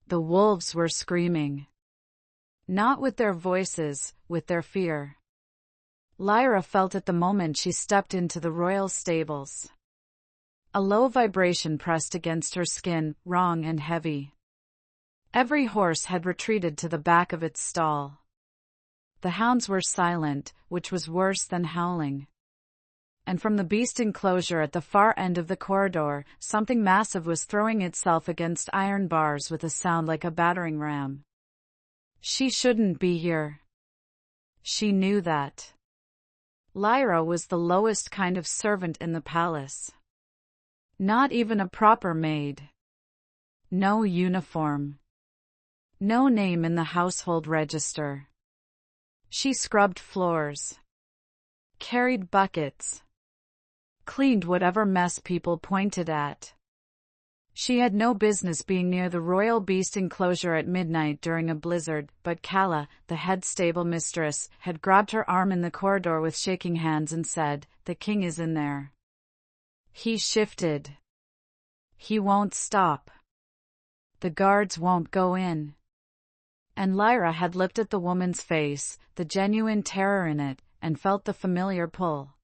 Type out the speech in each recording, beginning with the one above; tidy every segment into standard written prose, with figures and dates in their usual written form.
The wolves were screaming. Not with their voices, with their fear. Lyra felt it the moment she stepped into the royal stables. A low vibration pressed against her skin, wrong and heavy. Every horse had retreated to the back of its stall. The hounds were silent, which was worse than howling. And from the beast enclosure at the far end of the corridor, something massive was throwing itself against iron bars with a sound like a battering ram. She shouldn't be here. She knew that. Lyra was the lowest kind of servant in the palace. Not even a proper maid. No uniform. No name in the household register. She scrubbed floors. Carried buckets. Cleaned whatever mess people pointed at. She had no business being near the royal beast enclosure at midnight during a blizzard, but Calla, the head stable mistress, had grabbed her arm in the corridor with shaking hands and said, "The king is in there." He shifted. He won't stop. The guards won't go in. And Lyra had looked at the woman's face, the genuine terror in it, and felt the familiar pull.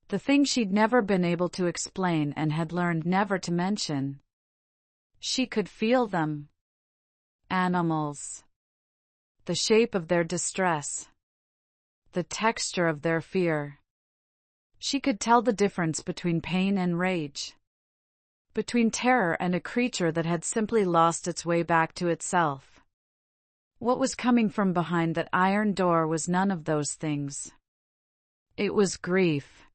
The thing she'd never been able to explain and had learned never to mention. She could feel them. Animals. The shape of their distress. The texture of their fear. She could tell the difference between pain and rage. Between terror and a creature that had simply lost its way back to itself. What was coming from behind that iron door was none of those things. It was grief.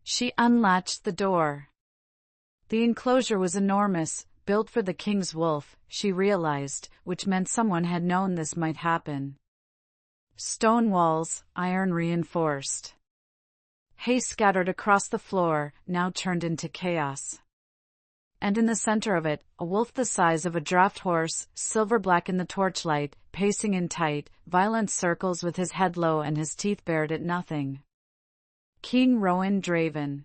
She unlatched the door. The enclosure was enormous, built for the king's wolf, she realized, which meant someone had known this might happen. Stone walls, iron reinforced. Hay scattered across the floor, now turned into chaos. And in the center of it, a wolf the size of a draft horse, silver-black in the torchlight, pacing in tight, violent circles with his head low and his teeth bared at nothing. King Rowan Draven.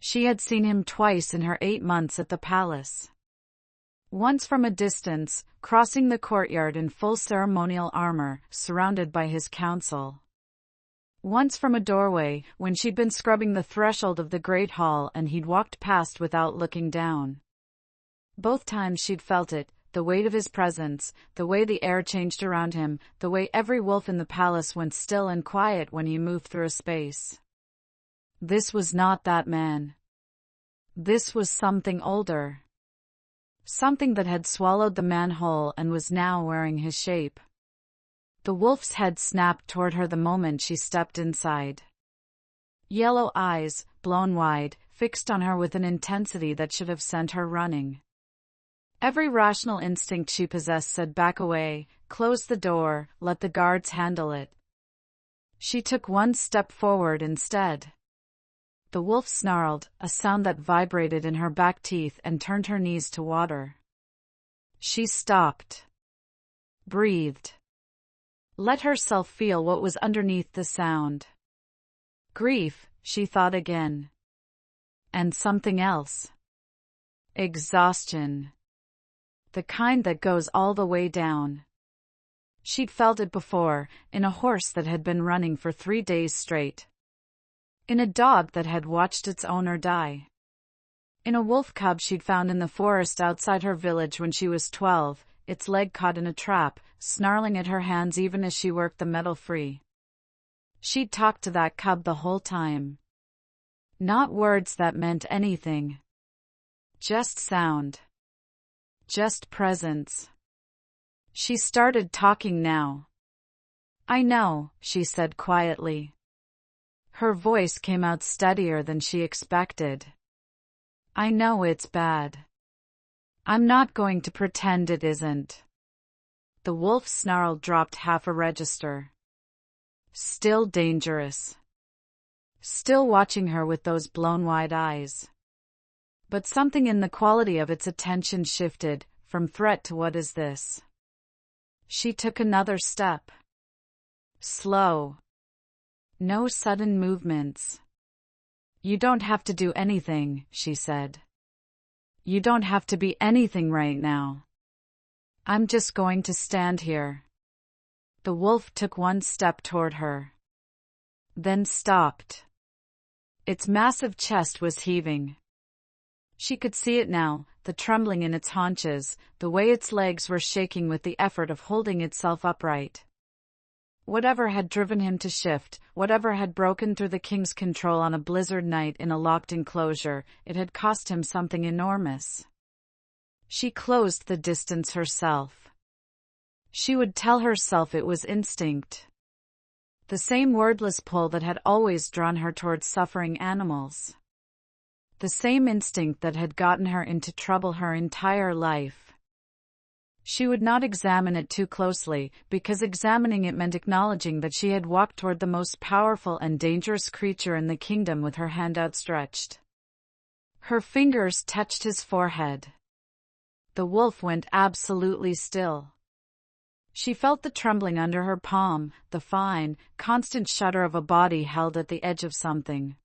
She had seen him twice in her 8 months at the palace. Once from a distance, crossing the courtyard in full ceremonial armor, surrounded by his council. Once from a doorway, when she'd been scrubbing the threshold of the great hall and he'd walked past without looking down. Both times she'd felt it, the weight of his presence, the way the air changed around him, the way every wolf in the palace went still and quiet when he moved through a space. This was not that man. This was something older. Something that had swallowed the man whole and was now wearing his shape. The wolf's head snapped toward her the moment she stepped inside. Yellow eyes, blown wide, fixed on her with an intensity that should have sent her running. Every rational instinct she possessed said back away, close the door, let the guards handle it. She took one step forward instead. The wolf snarled, a sound that vibrated in her back teeth and turned her knees to water. She stopped. Breathed. Let herself feel what was underneath the sound. Grief, she thought again. And something else. Exhaustion. The kind that goes all the way down. She'd felt it before, in a horse that had been running for 3 days straight. In a dog that had watched its owner die. In a wolf cub she'd found in the forest outside her village when she was 12, its leg caught in a trap, snarling at her hands even as she worked the metal free. She'd talked to that cub the whole time. Not words that meant anything. Just sound. Just presence. She started talking now. "I know," she said quietly. Her voice came out steadier than she expected. "I know it's bad. I'm not going to pretend it isn't." The wolf's snarl dropped half a register. Still dangerous. Still watching her with those blown wide eyes. But something in the quality of its attention shifted, from threat to what is this? She took another step. Slow. No sudden movements. "You don't have to do anything," she said. "You don't have to be anything right now. I'm just going to stand here. The wolf took one step toward her. Then stopped. Its massive chest was heaving. She could see it now, the trembling in its haunches, the way its legs were shaking with the effort of holding itself upright. Whatever had driven him to shift, whatever had broken through the king's control on a blizzard night in a locked enclosure, it had cost him something enormous. She closed the distance herself. She would tell herself it was instinct. The same wordless pull that had always drawn her towards suffering animals. The same instinct that had gotten her into trouble her entire life. She would not examine it too closely, because examining it meant acknowledging that she had walked toward the most powerful and dangerous creature in the kingdom with her hand outstretched. Her fingers touched his forehead. The wolf went absolutely still. She felt the trembling under her palm, the fine, constant shudder of a body held at the edge of something.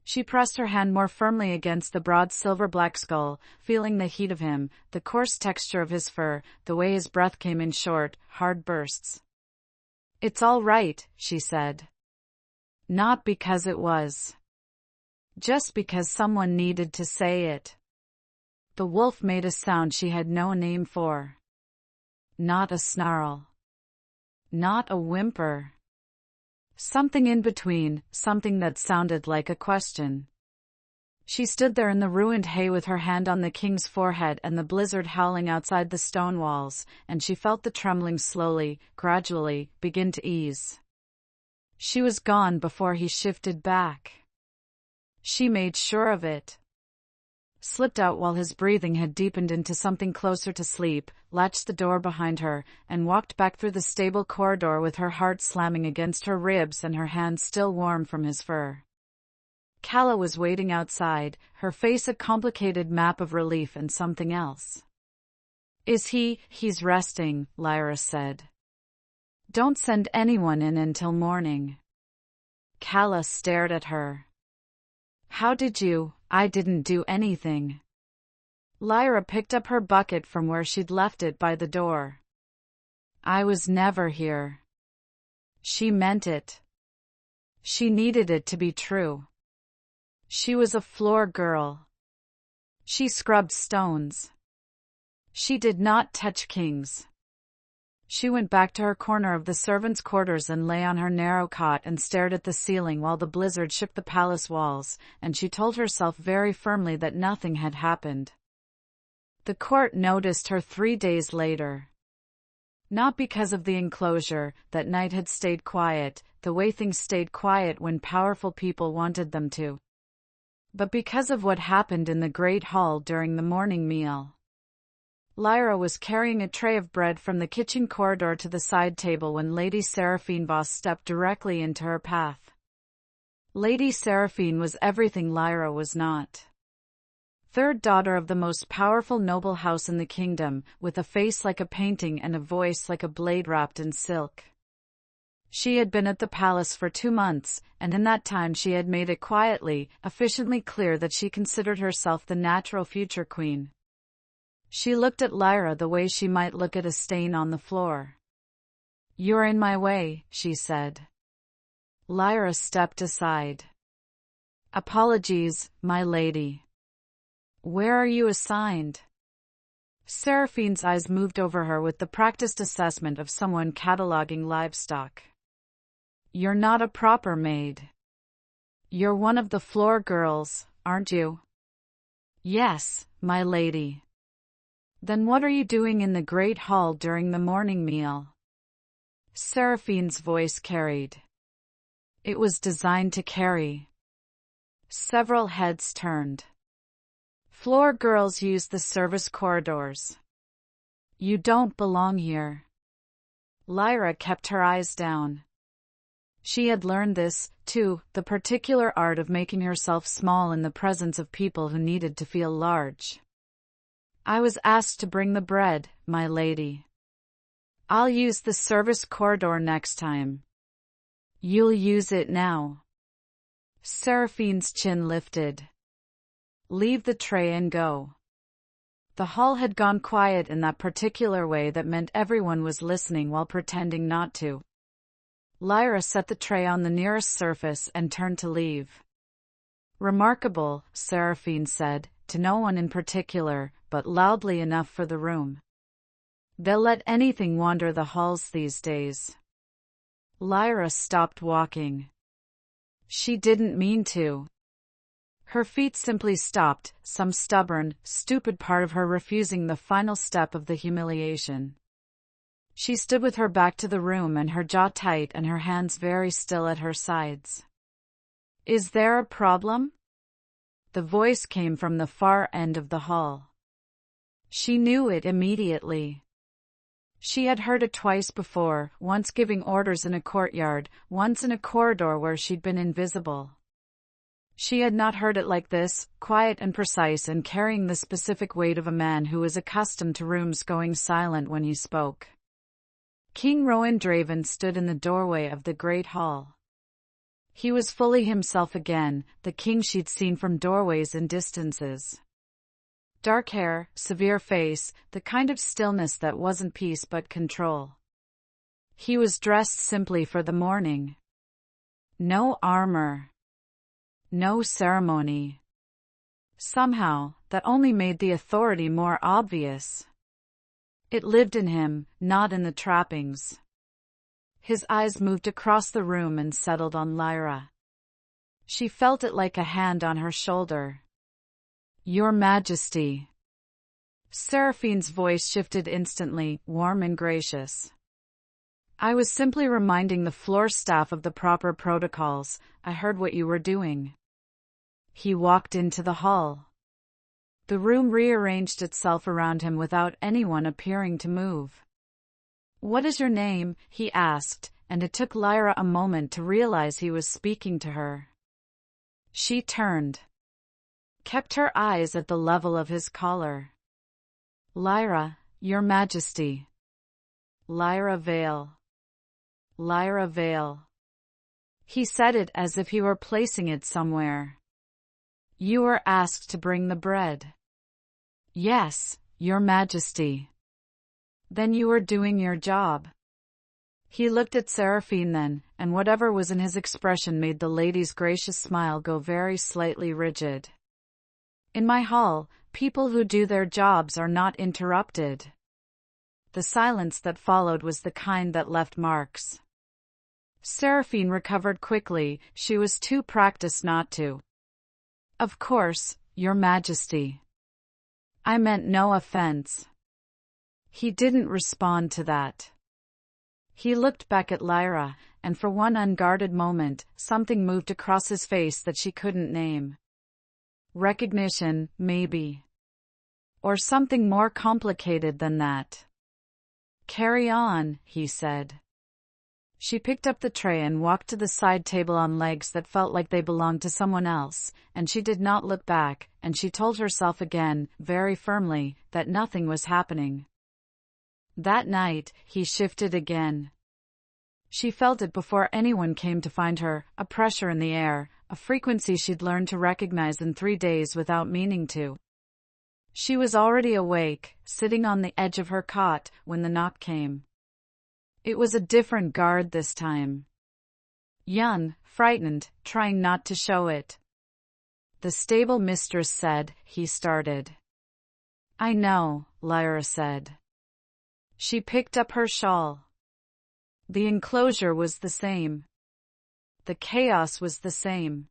She pressed her hand more firmly against the broad silver-black skull, feeling the heat of him, the coarse texture of his fur, the way his breath came in short, hard bursts. "It's all right," she said. Not because it was. Just because someone needed to say it. The wolf made a sound she had no name for. Not a snarl. Not a whimper. Something in between, something that sounded like a question. She stood there in the ruined hay with her hand on the king's forehead and the blizzard howling outside the stone walls, and she felt the trembling slowly, gradually, begin to ease. She was gone before he shifted back. She made sure of it. Slipped out while his breathing had deepened into something closer to sleep, latched the door behind her, and walked back through the stable corridor with her heart slamming against her ribs and her hands still warm from his fur. Calla was waiting outside, her face a complicated map of relief and something else. He's resting, Lyra said. Don't send anyone in until morning. Calla stared at her. How did you? I didn't do anything. Lyra picked up her bucket from where she'd left it by the door. I was never here. She meant it. She needed it to be true. She was a floor girl. She scrubbed stones. She did not touch kings. She went back to her corner of the servants' quarters and lay on her narrow cot and stared at the ceiling while the blizzard shook the palace walls, and she told herself very firmly that nothing had happened. The court noticed her 3 days later. Not because of the enclosure, that night had stayed quiet, the way things stayed quiet when powerful people wanted them to. But because of what happened in the great hall during the morning meal. Lyra was carrying a tray of bread from the kitchen corridor to the side table when Lady Seraphine Voss stepped directly into her path. Lady Seraphine was everything Lyra was not. Third daughter of the most powerful noble house in the kingdom, with a face like a painting and a voice like a blade wrapped in silk. She had been at the palace for 2 months, and in that time she had made it quietly, efficiently clear that she considered herself the natural future queen. She looked at Lyra the way she might look at a stain on the floor. You're in my way, she said. Lyra stepped aside. Apologies, my lady. Where are you assigned? Seraphine's eyes moved over her with the practiced assessment of someone cataloging livestock. You're not a proper maid. You're one of the floor girls, aren't you? Yes, my lady. Then what are you doing in the great hall during the morning meal? Seraphine's voice carried. It was designed to carry. Several heads turned. Floor girls use the service corridors. You don't belong here. Lyra kept her eyes down. She had learned this, too, the particular art of making herself small in the presence of people who needed to feel large. I was asked to bring the bread, my lady. I'll use the service corridor next time. You'll use it now. Seraphine's chin lifted. Leave the tray and go. The hall had gone quiet in that particular way that meant everyone was listening while pretending not to. Lyra set the tray on the nearest surface and turned to leave. "Remarkable," Seraphine said, to no one in particular, but loudly enough for the room. "They'll let anything wander the halls these days." Lyra stopped walking. She didn't mean to. Her feet simply stopped, some stubborn, stupid part of her refusing the final step of the humiliation. She stood with her back to the room and her jaw tight and her hands very still at her sides. "Is there a problem?" The voice came from the far end of the hall. She knew it immediately. She had heard it twice before, once giving orders in a courtyard, once in a corridor where she'd been invisible. She had not heard it like this, quiet and precise and carrying the specific weight of a man who was accustomed to rooms going silent when he spoke. King Rowan Draven stood in the doorway of the great hall. He was fully himself again, the king she'd seen from doorways and distances. Dark hair, severe face, the kind of stillness that wasn't peace but control. He was dressed simply for the morning. No armor. No ceremony. Somehow, that only made the authority more obvious. It lived in him, not in the trappings. His eyes moved across the room and settled on Lyra. She felt it like a hand on her shoulder. "Your Majesty." Seraphine's voice shifted instantly, warm and gracious. "I was simply reminding the floor staff of the proper protocols. I heard what you were doing." He walked into the hall. The room rearranged itself around him without anyone appearing to move. "What is your name?" he asked, and it took Lyra a moment to realize he was speaking to her. She turned. Kept her eyes at the level of his collar. "Lyra, Your Majesty." "Lyra Vale." "Lyra Vale." He said it as if he were placing it somewhere. "You were asked to bring the bread." "Yes, Your Majesty." "Then you were doing your job." He looked at Seraphine then, and whatever was in his expression made the lady's gracious smile go very slightly rigid. "In my hall, people who do their jobs are not interrupted." The silence that followed was the kind that left marks. Seraphine recovered quickly, she was too practiced not to. "Of course, Your Majesty. I meant no offense." He didn't respond to that. He looked back at Lyra, and for one unguarded moment, something moved across his face that she couldn't name. Recognition, maybe. Or something more complicated than that. "Carry on," he said. She picked up the tray and walked to the side table on legs that felt like they belonged to someone else, and she did not look back, and she told herself again, very firmly, that nothing was happening. That night, he shifted again. She felt it before anyone came to find her, a pressure in the air, a frequency she'd learned to recognize in 3 days without meaning to. She was already awake, sitting on the edge of her cot, when the knock came. It was a different guard this time. Young, frightened, trying not to show it. "The stable mistress said," he started. "I know," Lyra said. She picked up her shawl. The enclosure was the same. The chaos was the same.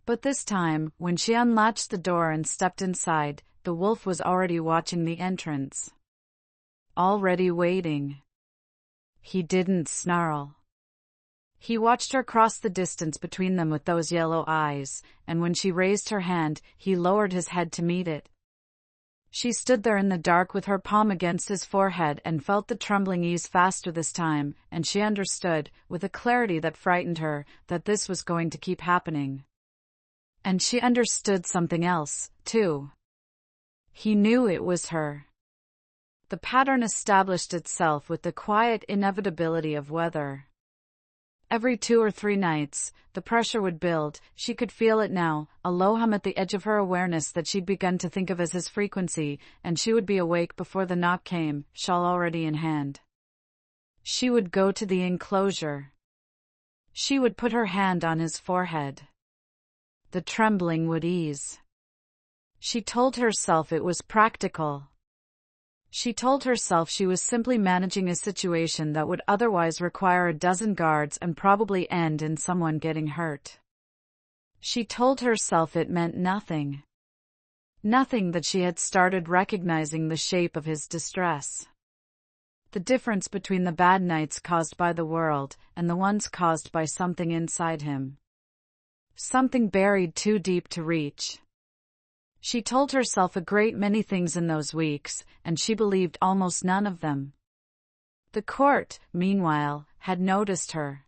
But this time, when she unlatched the door and stepped inside, the wolf was already watching the entrance. Already waiting. He didn't snarl. He watched her cross the distance between them with those yellow eyes, and when she raised her hand, he lowered his head to meet it. She stood there in the dark with her palm against his forehead and felt the trembling ease faster this time, and she understood, with a clarity that frightened her, that this was going to keep happening. And she understood something else, too. He knew it was her. The pattern established itself with the quiet inevitability of weather. Every 2 or 3 nights, the pressure would build. She could feel it now, a low hum at the edge of her awareness that she'd begun to think of as his frequency, and she would be awake before the knock came, shawl already in hand. She would go to the enclosure. She would put her hand on his forehead. The trembling would ease. She told herself it was practical. She told herself she was simply managing a situation that would otherwise require a dozen guards and probably end in someone getting hurt. She told herself it meant nothing. Nothing that she had started recognizing the shape of his distress. The difference between the bad nights caused by the world and the ones caused by something inside him. Something buried too deep to reach. She told herself a great many things in those weeks, and she believed almost none of them. The court, meanwhile, had noticed her.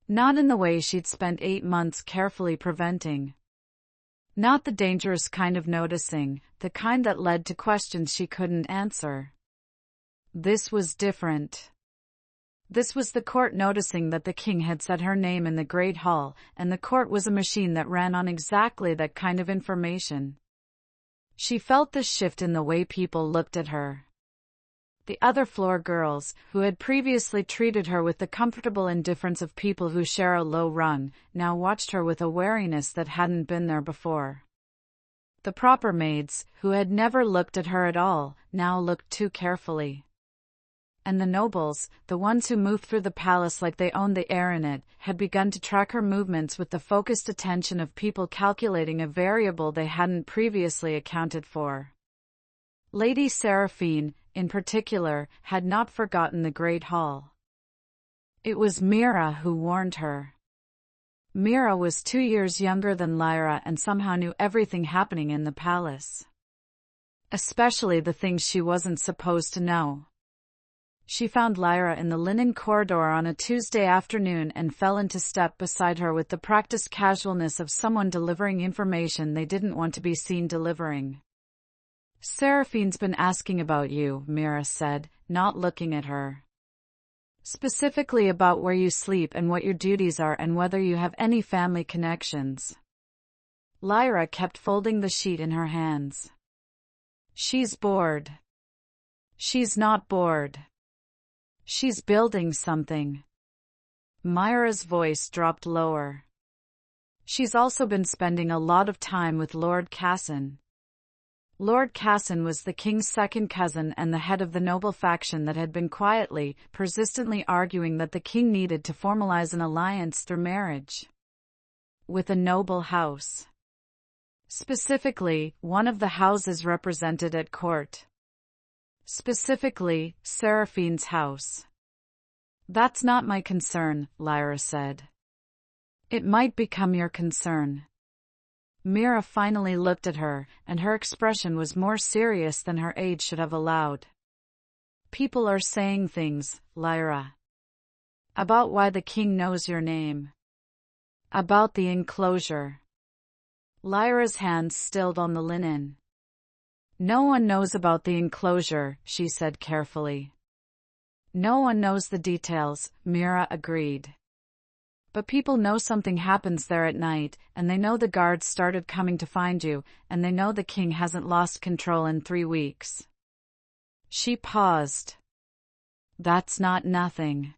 Not in the way she'd spent 8 months carefully preventing. Not the dangerous kind of noticing, the kind that led to questions she couldn't answer. This was different. This was the court noticing that the king had said her name in the Great Hall, and the court was a machine that ran on exactly that kind of information. She felt the shift in the way people looked at her. The other floor girls, who had previously treated her with the comfortable indifference of people who share a low rung, now watched her with a wariness that hadn't been there before. The proper maids, who had never looked at her at all, now looked too carefully. And the nobles, the ones who moved through the palace like they owned the air in it, had begun to track her movements with the focused attention of people calculating a variable they hadn't previously accounted for. Lady Seraphine, in particular, had not forgotten the Great Hall. It was Mira who warned her. Mira was 2 years younger than Lyra and somehow knew everything happening in the palace. Especially the things she wasn't supposed to know. She found Lyra in the linen corridor on a Tuesday afternoon and fell into step beside her with the practiced casualness of someone delivering information they didn't want to be seen delivering. "Seraphine's been asking about you," Mira said, not looking at her. "Specifically about where you sleep and what your duties are and whether you have any family connections." Lyra kept folding the sheet in her hands. "She's bored." "She's not bored. She's building something." Myra's voice dropped lower. "She's also been spending a lot of time with Lord Casson." Lord Casson was the king's second cousin and the head of the noble faction that had been quietly, persistently arguing that the king needed to formalize an alliance through marriage with a noble house. Specifically, one of the houses represented at court. Specifically, Seraphine's house. "That's not my concern," Lyra said. "It might become your concern." Mira finally looked at her, and her expression was more serious than her age should have allowed. "People are saying things, Lyra. About why the king knows your name. About the enclosure." Lyra's hands stilled on the linen. "No one knows about the enclosure," she said carefully. "No one knows the details," Mira agreed. "But people know something happens there at night, and they know the guards started coming to find you, and they know the king hasn't lost control in 3 weeks. She paused. "That's not nothing."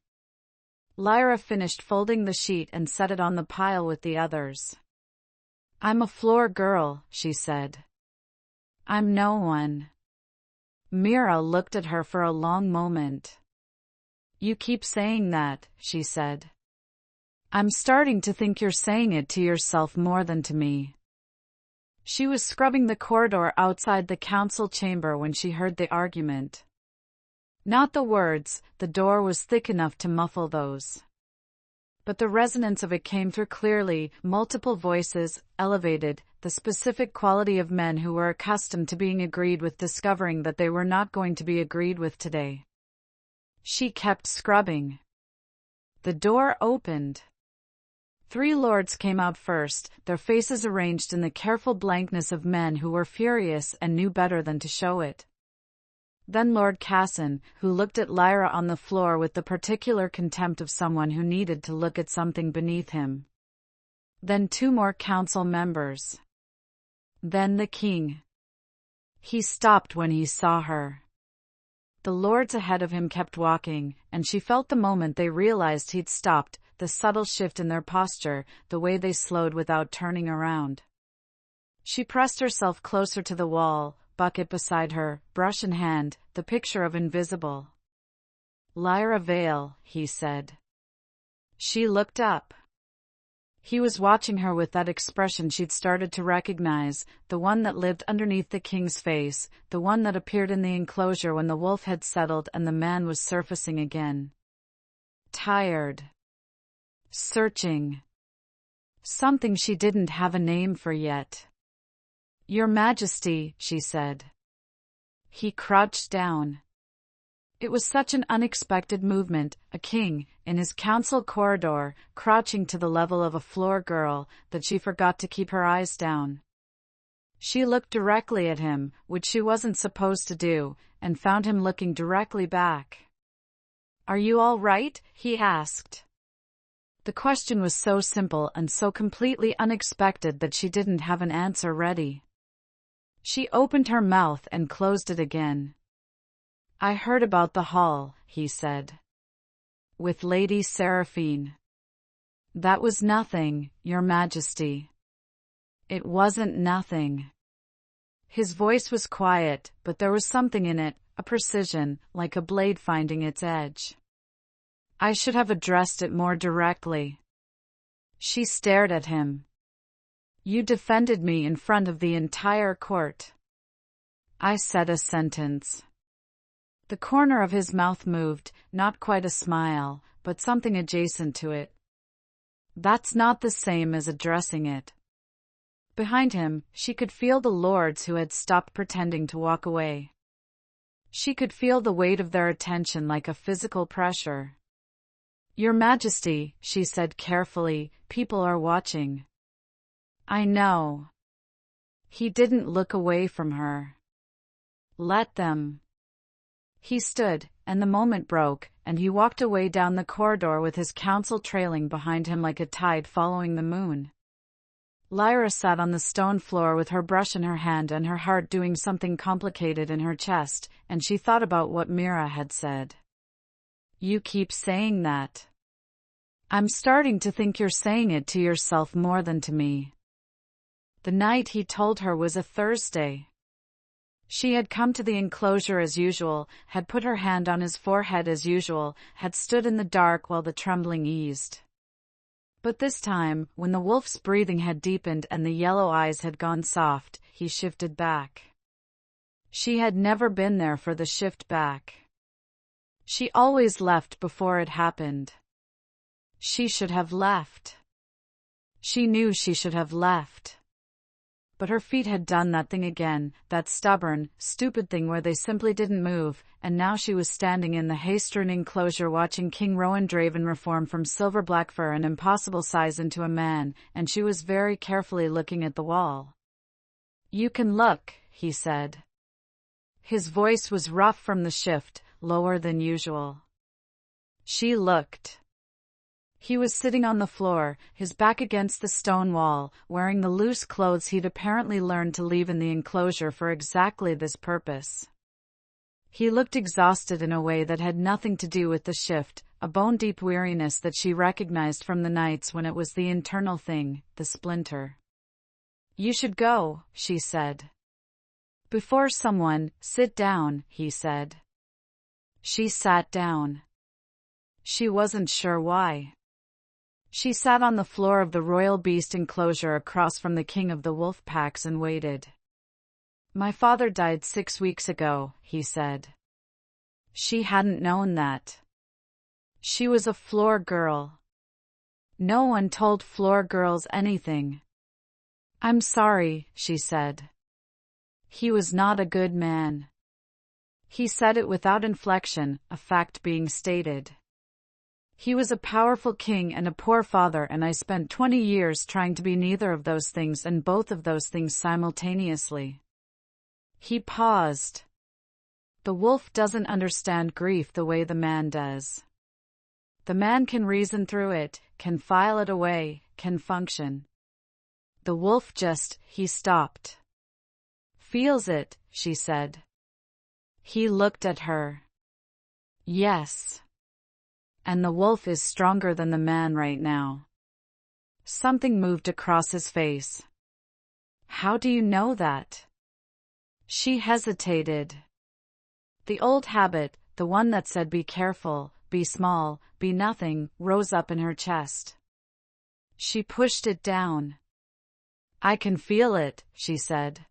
Lyra finished folding the sheet and set it on the pile with the others. "I'm a floor girl," she said. "I'm no one." Mira looked at her for a long moment. "You keep saying that," she said. "I'm starting to think you're saying it to yourself more than to me." She was scrubbing the corridor outside the council chamber when she heard the argument. Not the words, the door was thick enough to muffle those. But the resonance of it came through clearly, multiple voices, elevated, the specific quality of men who were accustomed to being agreed with discovering that they were not going to be agreed with today. She kept scrubbing. The door opened. 3 lords came out first, their faces arranged in the careful blankness of men who were furious and knew better than to show it. Then Lord Casson, who looked at Lyra on the floor with the particular contempt of someone who needed to look at something beneath him. Then 2 more council members. Then the king. He stopped when he saw her. The lords ahead of him kept walking, and she felt the moment they realized he'd stopped, the subtle shift in their posture, the way they slowed without turning around. She pressed herself closer to the wall, bucket beside her, brush in hand, the picture of invisible. Lyra Vale, he said. She looked up. He was watching her with that expression she'd started to recognize, the one that lived underneath the king's face, the one that appeared in the enclosure when the wolf had settled and the man was surfacing again. Tired. Searching. Something she didn't have a name for yet. Your Majesty, she said. He crouched down. It was such an unexpected movement, a king, in his council corridor, crouching to the level of a floor girl, that she forgot to keep her eyes down. She looked directly at him, which she wasn't supposed to do, and found him looking directly back. Are you all right? He asked. The question was so simple and so completely unexpected that she didn't have an answer ready. She opened her mouth and closed it again. I heard about the hall, he said. With Lady Seraphine. That was nothing, Your Majesty. It wasn't nothing. His voice was quiet, but there was something in it, a precision, like a blade finding its edge. I should have addressed it more directly. She stared at him. You defended me in front of the entire court. I said a sentence. The corner of his mouth moved, not quite a smile, but something adjacent to it. That's not the same as addressing it. Behind him, she could feel the lords who had stopped pretending to walk away. She could feel the weight of their attention like a physical pressure. Your Majesty, she said carefully, people are watching. I know. He didn't look away from her. Let them. He stood, and the moment broke, and he walked away down the corridor with his council trailing behind him like a tide following the moon. Lyra sat on the stone floor with her brush in her hand and her heart doing something complicated in her chest, and she thought about what Mira had said. You keep saying that. I'm starting to think you're saying it to yourself more than to me. The night he told her was a Thursday. She had come to the enclosure as usual, had put her hand on his forehead as usual, had stood in the dark while the trembling eased. But this time, when the wolf's breathing had deepened and the yellow eyes had gone soft, he shifted back. She had never been there for the shift back. She always left before it happened. She should have left. She knew she should have left. But her feet had done that thing again, that stubborn, stupid thing where they simply didn't move, and now she was standing in the hay-strewn enclosure watching King Rowan Draven reform from silver black fur an impossible size into a man, and she was very carefully looking at the wall. You can look, he said. His voice was rough from the shift, lower than usual. She looked. He was sitting on the floor, his back against the stone wall, wearing the loose clothes he'd apparently learned to leave in the enclosure for exactly this purpose. He looked exhausted in a way that had nothing to do with the shift, a bone-deep weariness that she recognized from the nights when it was the internal thing, the splinter. You should go, she said. Before someone, sit down, he said. She sat down. She wasn't sure why. She sat on the floor of the royal beast enclosure across from the king of the wolf packs and waited. My father died 6 weeks ago, he said. She hadn't known that. She was a floor girl. No one told floor girls anything. I'm sorry, she said. He was not a good man. He said it without inflection, a fact being stated. He was a powerful king and a poor father, and I spent 20 years trying to be neither of those things and both of those things simultaneously. He paused. The wolf doesn't understand grief the way the man does. The man can reason through it, can file it away, can function. The wolf he stopped. Feels it, she said. He looked at her. Yes. And the wolf is stronger than the man right now. Something moved across his face. How do you know that? She hesitated. The old habit, the one that said be careful, be small, be nothing, rose up in her chest. She pushed it down. I can feel it, she said.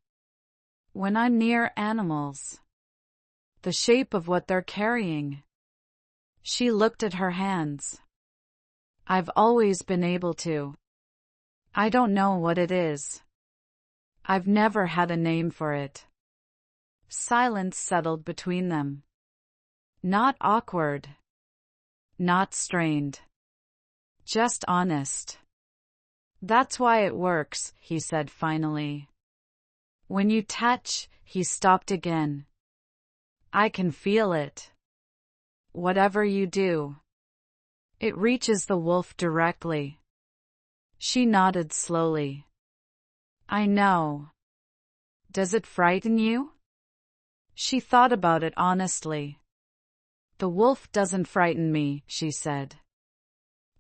When I'm near animals. The shape of what they're carrying. She looked at her hands. I've always been able to. I don't know what it is. I've never had a name for it. Silence settled between them. Not awkward. Not strained. Just honest. That's why it works, he said finally. When you touch, he stopped again. I can feel it. Whatever you do. It reaches the wolf directly. She nodded slowly. I know. Does it frighten you? She thought about it honestly. The wolf doesn't frighten me, she said.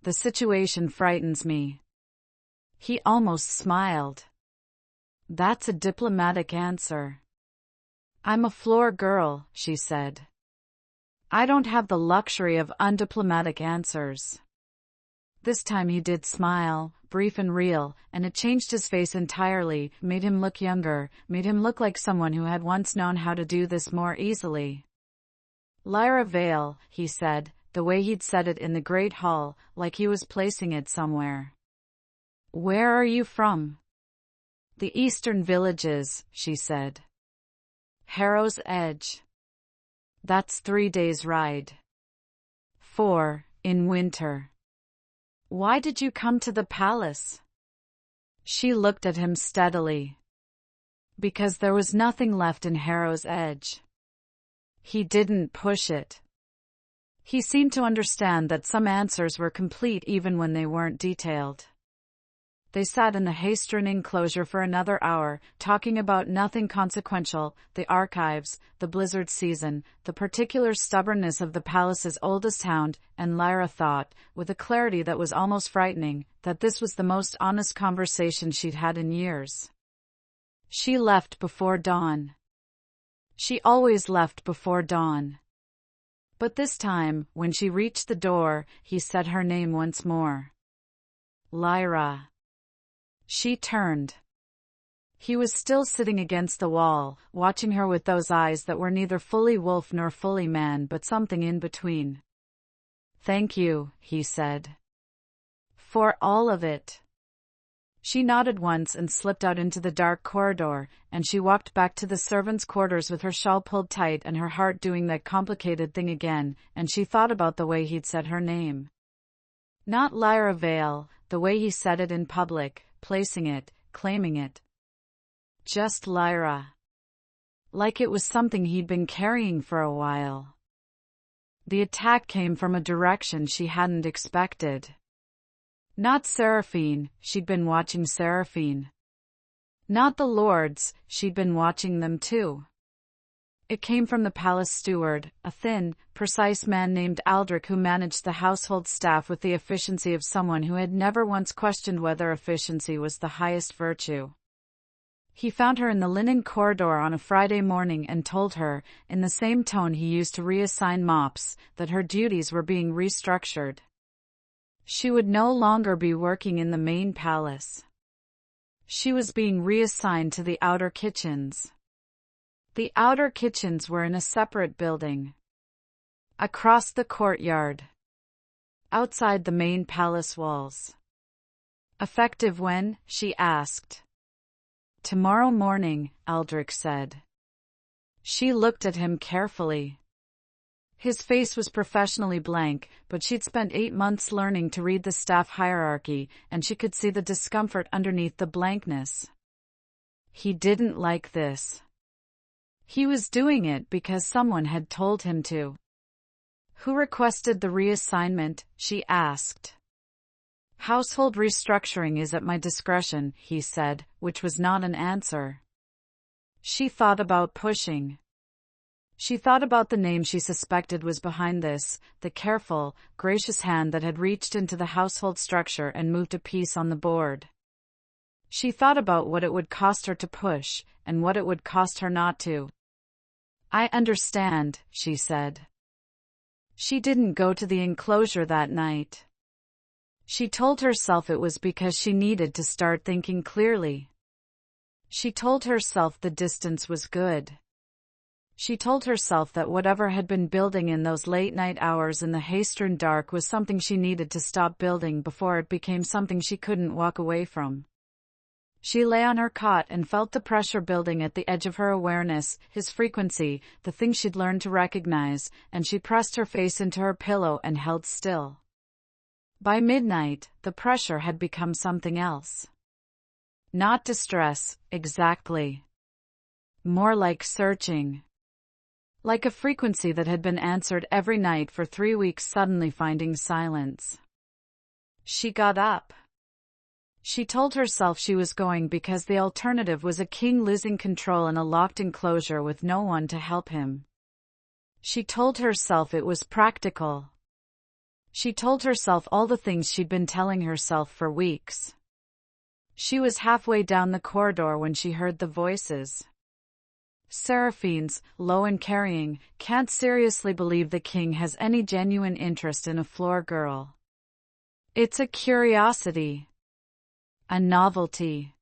The situation frightens me. He almost smiled. That's a diplomatic answer. I'm a floor girl, she said. I don't have the luxury of undiplomatic answers. This time he did smile, brief and real, and it changed his face entirely, made him look younger, made him look like someone who had once known how to do this more easily. Lyra Vale, he said, the way he'd said it in the great hall, like he was placing it somewhere. Where are you from? The eastern villages, she said. Harrow's Edge. That's 3 days' ride. 4, in winter. Why did you come to the palace? She looked at him steadily. Because there was nothing left in Harrow's Edge. He didn't push it. He seemed to understand that some answers were complete even when they weren't detailed. They sat in the Haystron enclosure for another hour, talking about nothing consequential, the archives, the blizzard season, the particular stubbornness of the palace's oldest hound, and Lyra thought, with a clarity that was almost frightening, that this was the most honest conversation she'd had in years. She left before dawn. She always left before dawn. But this time, when she reached the door, he said her name once more. Lyra. She turned. He was still sitting against the wall, watching her with those eyes that were neither fully wolf nor fully man but something in between. Thank you, he said. For all of it. She nodded once and slipped out into the dark corridor, and she walked back to the servants' quarters with her shawl pulled tight and her heart doing that complicated thing again, and she thought about the way he'd said her name. Not Lyra Vale, the way he said it in public, placing it, claiming it. Just Lyra. Like it was something he'd been carrying for a while. The attack came from a direction she hadn't expected. Not Seraphine, she'd been watching Seraphine. Not the lords, she'd been watching them too. It came from the palace steward, a thin, precise man named Aldrich who managed the household staff with the efficiency of someone who had never once questioned whether efficiency was the highest virtue. He found her in the linen corridor on a Friday morning and told her, in the same tone he used to reassign mops, that her duties were being restructured. She would no longer be working in the main palace. She was being reassigned to the outer kitchens. The outer kitchens were in a separate building. Across the courtyard. Outside the main palace walls. Effective when? She asked. Tomorrow morning, Aldrich said. She looked at him carefully. His face was professionally blank, but she'd spent 8 months learning to read the staff hierarchy, and she could see the discomfort underneath the blankness. He didn't like this. He was doing it because someone had told him to. Who requested the reassignment? She asked. Household restructuring is at my discretion, he said, which was not an answer. She thought about pushing. She thought about the name she suspected was behind this, the careful, gracious hand that had reached into the household structure and moved a piece on the board. She thought about what it would cost her to push, and what it would cost her not to. I understand, she said. She didn't go to the enclosure that night. She told herself it was because she needed to start thinking clearly. She told herself the distance was good. She told herself that whatever had been building in those late-night hours in the haste-strewn dark was something she needed to stop building before it became something she couldn't walk away from. She lay on her cot and felt the pressure building at the edge of her awareness, his frequency, the thing she'd learned to recognize, and she pressed her face into her pillow and held still. By midnight, the pressure had become something else. Not distress, exactly. More like searching. Like a frequency that had been answered every night for 3 weeks suddenly finding silence. She got up. She told herself she was going because the alternative was a king losing control in a locked enclosure with no one to help him. She told herself it was practical. She told herself all the things she'd been telling herself for weeks. She was halfway down the corridor when she heard the voices. Seraphines, low and carrying, can't seriously believe the king has any genuine interest in a floor girl. It's a curiosity. A novelty.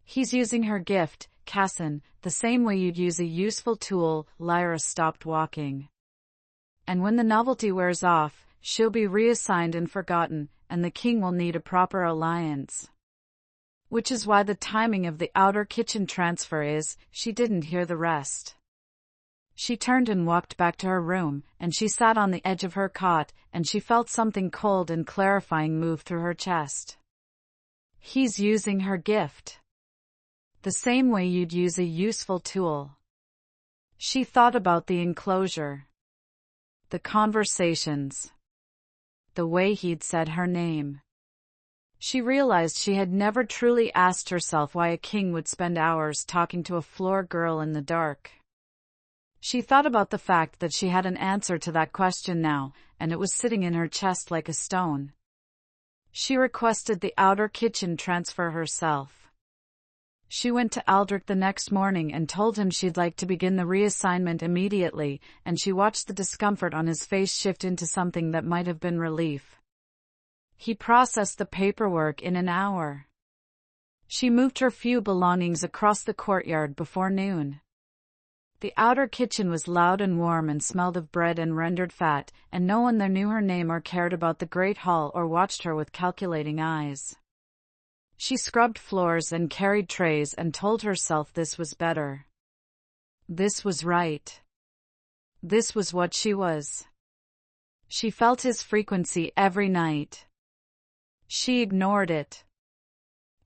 He's using her gift, Cassin, the same way you'd use a useful tool. Lyra stopped walking. And when the novelty wears off, she'll be reassigned and forgotten, and the king will need a proper alliance. Which is why the timing of the outer kitchen transfer is, she didn't hear the rest. She turned and walked back to her room, and she sat on the edge of her cot, and she felt something cold and clarifying move through her chest. He's using her gift. The same way you'd use a useful tool. She thought about the enclosure. The conversations. The way he'd said her name. She realized she had never truly asked herself why a king would spend hours talking to a floor girl in the dark. She thought about the fact that she had an answer to that question now, and it was sitting in her chest like a stone. She requested the outer kitchen transfer herself. She went to Aldrich the next morning and told him she'd like to begin the reassignment immediately, and she watched the discomfort on his face shift into something that might have been relief. He processed the paperwork in an hour. She moved her few belongings across the courtyard before noon. The outer kitchen was loud and warm and smelled of bread and rendered fat, and no one there knew her name or cared about the great hall or watched her with calculating eyes. She scrubbed floors and carried trays and told herself this was better. This was right. This was what she was. She felt his frequency every night. She ignored it.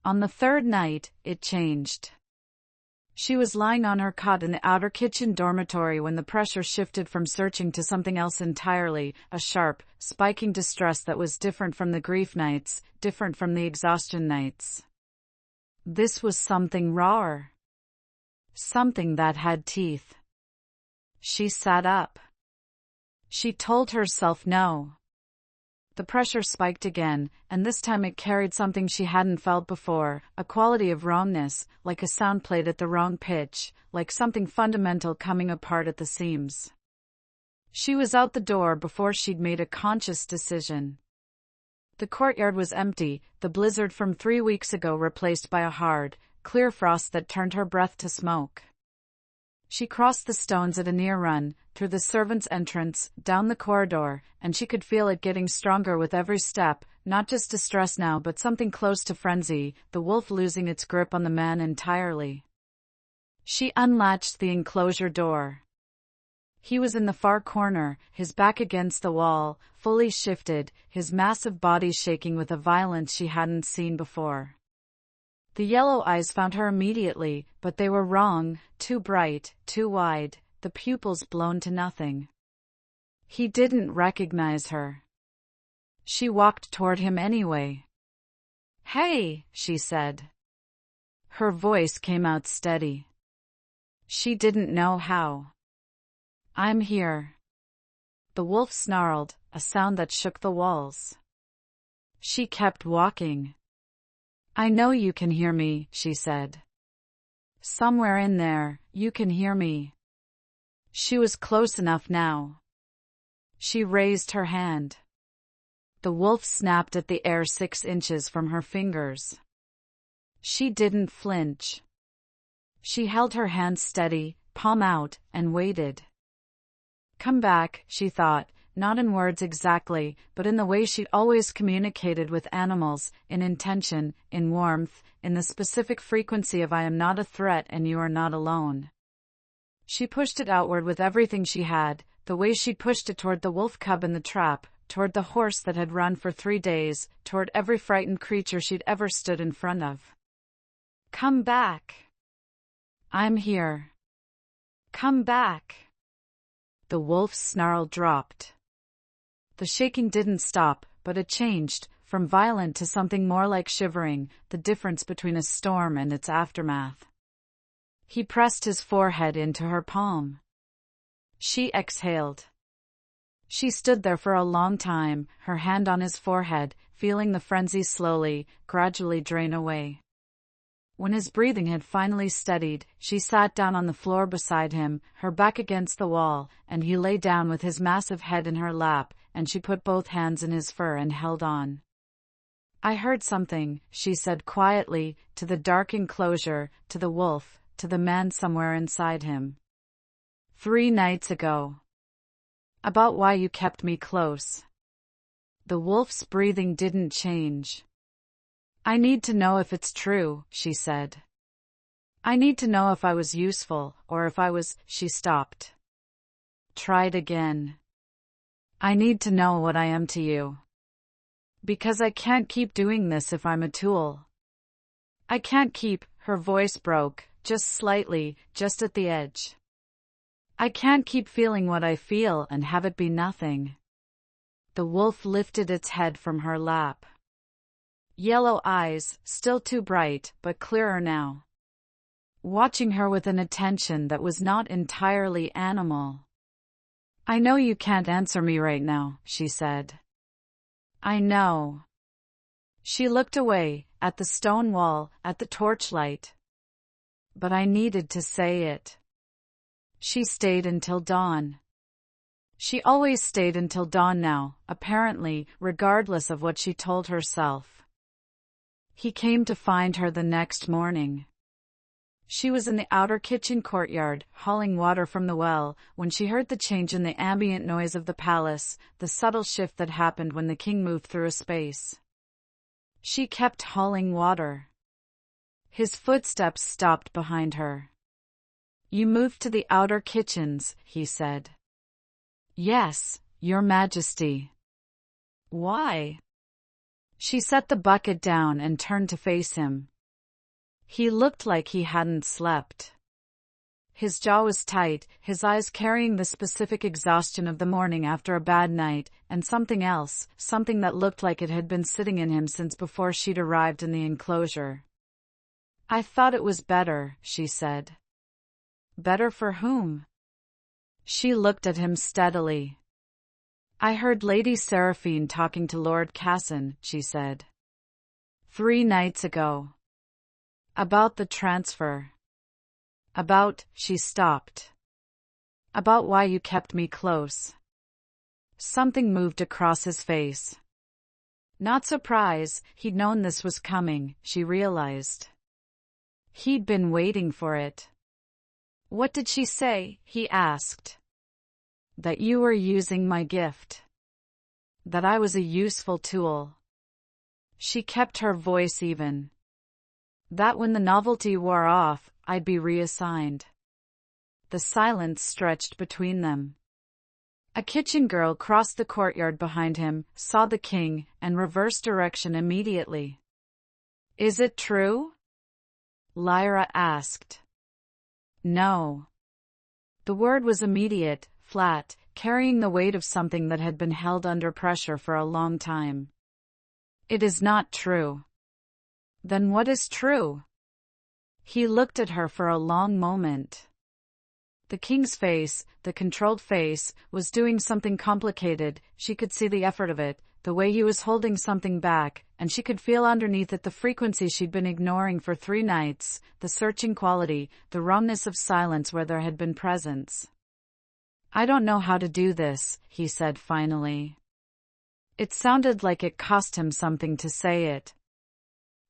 On the third night, it changed. She was lying on her cot in the outer kitchen dormitory when the pressure shifted from searching to something else entirely, a sharp, spiking distress that was different from the grief nights, different from the exhaustion nights. This was something rawer. Something that had teeth. She sat up. She told herself no. The pressure spiked again, and this time it carried something she hadn't felt before, a quality of wrongness, like a sound played at the wrong pitch, like something fundamental coming apart at the seams. She was out the door before she'd made a conscious decision. The courtyard was empty, the blizzard from 3 weeks ago replaced by a hard, clear frost that turned her breath to smoke. She crossed the stones at a near run, through the servants' entrance, down the corridor, and she could feel it getting stronger with every step, not just distress now but something close to frenzy, the wolf losing its grip on the man entirely. She unlatched the enclosure door. He was in the far corner, his back against the wall, fully shifted, his massive body shaking with a violence she hadn't seen before. The yellow eyes found her immediately, but they were wrong, too bright, too wide, the pupils blown to nothing. He didn't recognize her. She walked toward him anyway. "Hey," she said. Her voice came out steady. She didn't know how. "I'm here." The wolf snarled, a sound that shook the walls. She kept walking. "I know you can hear me," she said. "Somewhere in there, you can hear me." She was close enough now. She raised her hand. The wolf snapped at the air 6 inches from her fingers. She didn't flinch. She held her hand steady, palm out, and waited. "Come back," she thought, not in words exactly, but in the way she'd always communicated with animals, in intention, in warmth, in the specific frequency of "I am not a threat and you are not alone." She pushed it outward with everything she had, the way she'd pushed it toward the wolf cub in the trap, toward the horse that had run for 3 days, toward every frightened creature she'd ever stood in front of. "Come back. I'm here. Come back." The wolf's snarl dropped. The shaking didn't stop, but it changed, from violent to something more like shivering, the difference between a storm and its aftermath. He pressed his forehead into her palm. She exhaled. She stood there for a long time, her hand on his forehead, feeling the frenzy slowly, gradually drain away. When his breathing had finally steadied, she sat down on the floor beside him, her back against the wall, and he lay down with his massive head in her lap, and she put both hands in his fur and held on. "I heard something," she said quietly, to the dark enclosure, to the wolf, to the man somewhere inside him. "3 nights ago. About why you kept me close." The wolf's breathing didn't change. "I need to know if it's true," she said. "I need to know if I was useful, or if I was—" She stopped. Tried again. "I need to know what I am to you. Because I can't keep doing this if I'm a tool. I can't keep," her voice broke, just slightly, just at the edge. "I can't keep feeling what I feel and have it be nothing." The wolf lifted its head from her lap. Yellow eyes, still too bright, but clearer now. Watching her with an attention that was not entirely animal. "I know you can't answer me right now," she said. "I know." She looked away, at the stone wall, at the torchlight. "But I needed to say it." She stayed until dawn. She always stayed until dawn now, apparently, regardless of what she told herself. He came to find her the next morning. She was in the outer kitchen courtyard, hauling water from the well, when she heard the change in the ambient noise of the palace, the subtle shift that happened when the king moved through a space. She kept hauling water. His footsteps stopped behind her. "You moved to the outer kitchens," he said. "Yes, Your Majesty." "Why?" She set the bucket down and turned to face him. He looked like he hadn't slept. His jaw was tight, his eyes carrying the specific exhaustion of the morning after a bad night, and something else, something that looked like it had been sitting in him since before she'd arrived in the enclosure. "I thought it was better," she said. "Better for whom?" She looked at him steadily. "I heard Lady Seraphine talking to Lord Casson," she said. 3 nights ago. About the transfer. She stopped. "About why you kept me close." Something moved across his face. Not surprise, he'd known this was coming, she realized. He'd been waiting for it. "What did she say?" he asked. "That you were using my gift. That I was a useful tool." She kept her voice even. "That when the novelty wore off, I'd be reassigned." The silence stretched between them. A kitchen girl crossed the courtyard behind him, saw the king, and reversed direction immediately. "Is it true?" Lyra asked. No. The word was immediate, flat, carrying the weight of something that had been held under pressure for a long time. It is not true. Then what is true? He looked at her for a long moment. The king's face, the controlled face, was doing something complicated. She could see the effort of it, the way he was holding something back, and she could feel underneath it the frequency she'd been ignoring for 3 nights, the searching quality, the wrongness of silence where there had been presence. I don't know how to do this, he said finally. It sounded like it cost him something to say it.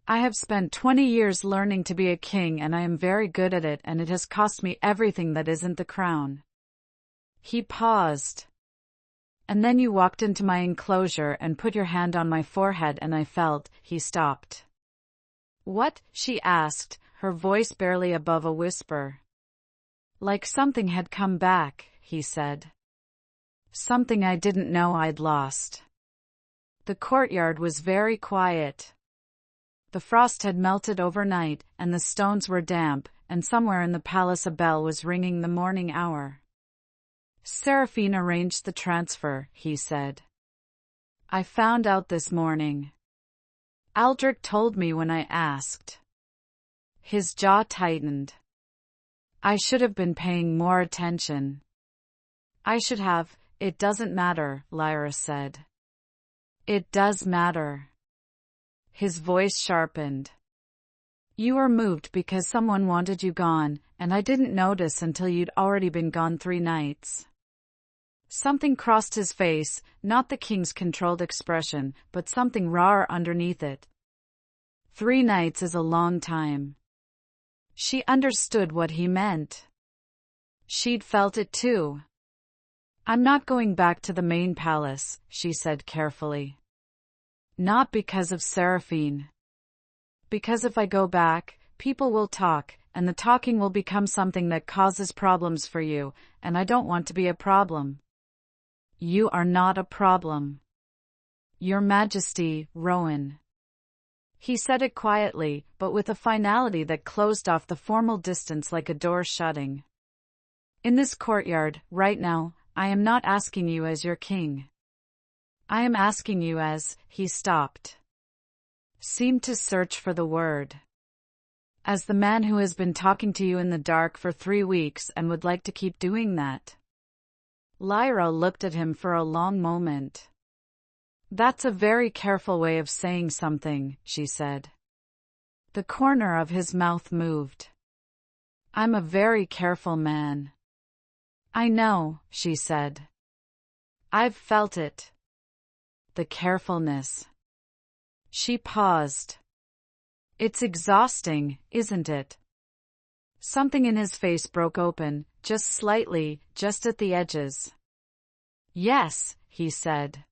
I have spent 20 years learning to be a king and I am very good at it, and it has cost me everything that isn't the crown. He paused. And then you walked into my enclosure and put your hand on my forehead and I felt. He stopped. What? She asked, her voice barely above a whisper. Like something had come back, he said. Something I didn't know I'd lost. The courtyard was very quiet. The frost had melted overnight, and the stones were damp, and somewhere in the palace a bell was ringing the morning hour. Seraphine arranged the transfer, he said. I found out this morning. Aldrich told me when I asked. His jaw tightened. I should have been paying more attention. I should have. It doesn't matter, Lyra said. It does matter. His voice sharpened. You were moved because someone wanted you gone, and I didn't notice until you'd already been gone 3 nights. Something crossed his face, not the king's controlled expression, but something rawer underneath it. 3 nights is a long time. She understood what he meant. She'd felt it too. I'm not going back to the main palace, she said carefully. Not because of Seraphine. Because if I go back, people will talk, and the talking will become something that causes problems for you, and I don't want to be a problem. You are not a problem. Your Majesty, Rowan. He said it quietly, but with a finality that closed off the formal distance like a door shutting. In this courtyard, right now, I am not asking you as your king. I am asking you as. He stopped. Seemed to search for the word. As the man who has been talking to you in the dark for 3 weeks and would like to keep doing that. Lyra looked at him for a long moment. That's a very careful way of saying something, she said. The corner of his mouth moved. I'm a very careful man. I know, she said. I've felt it. The carefulness. She paused. It's exhausting, isn't it? Something in his face broke open, just slightly, just at the edges. Yes, he said.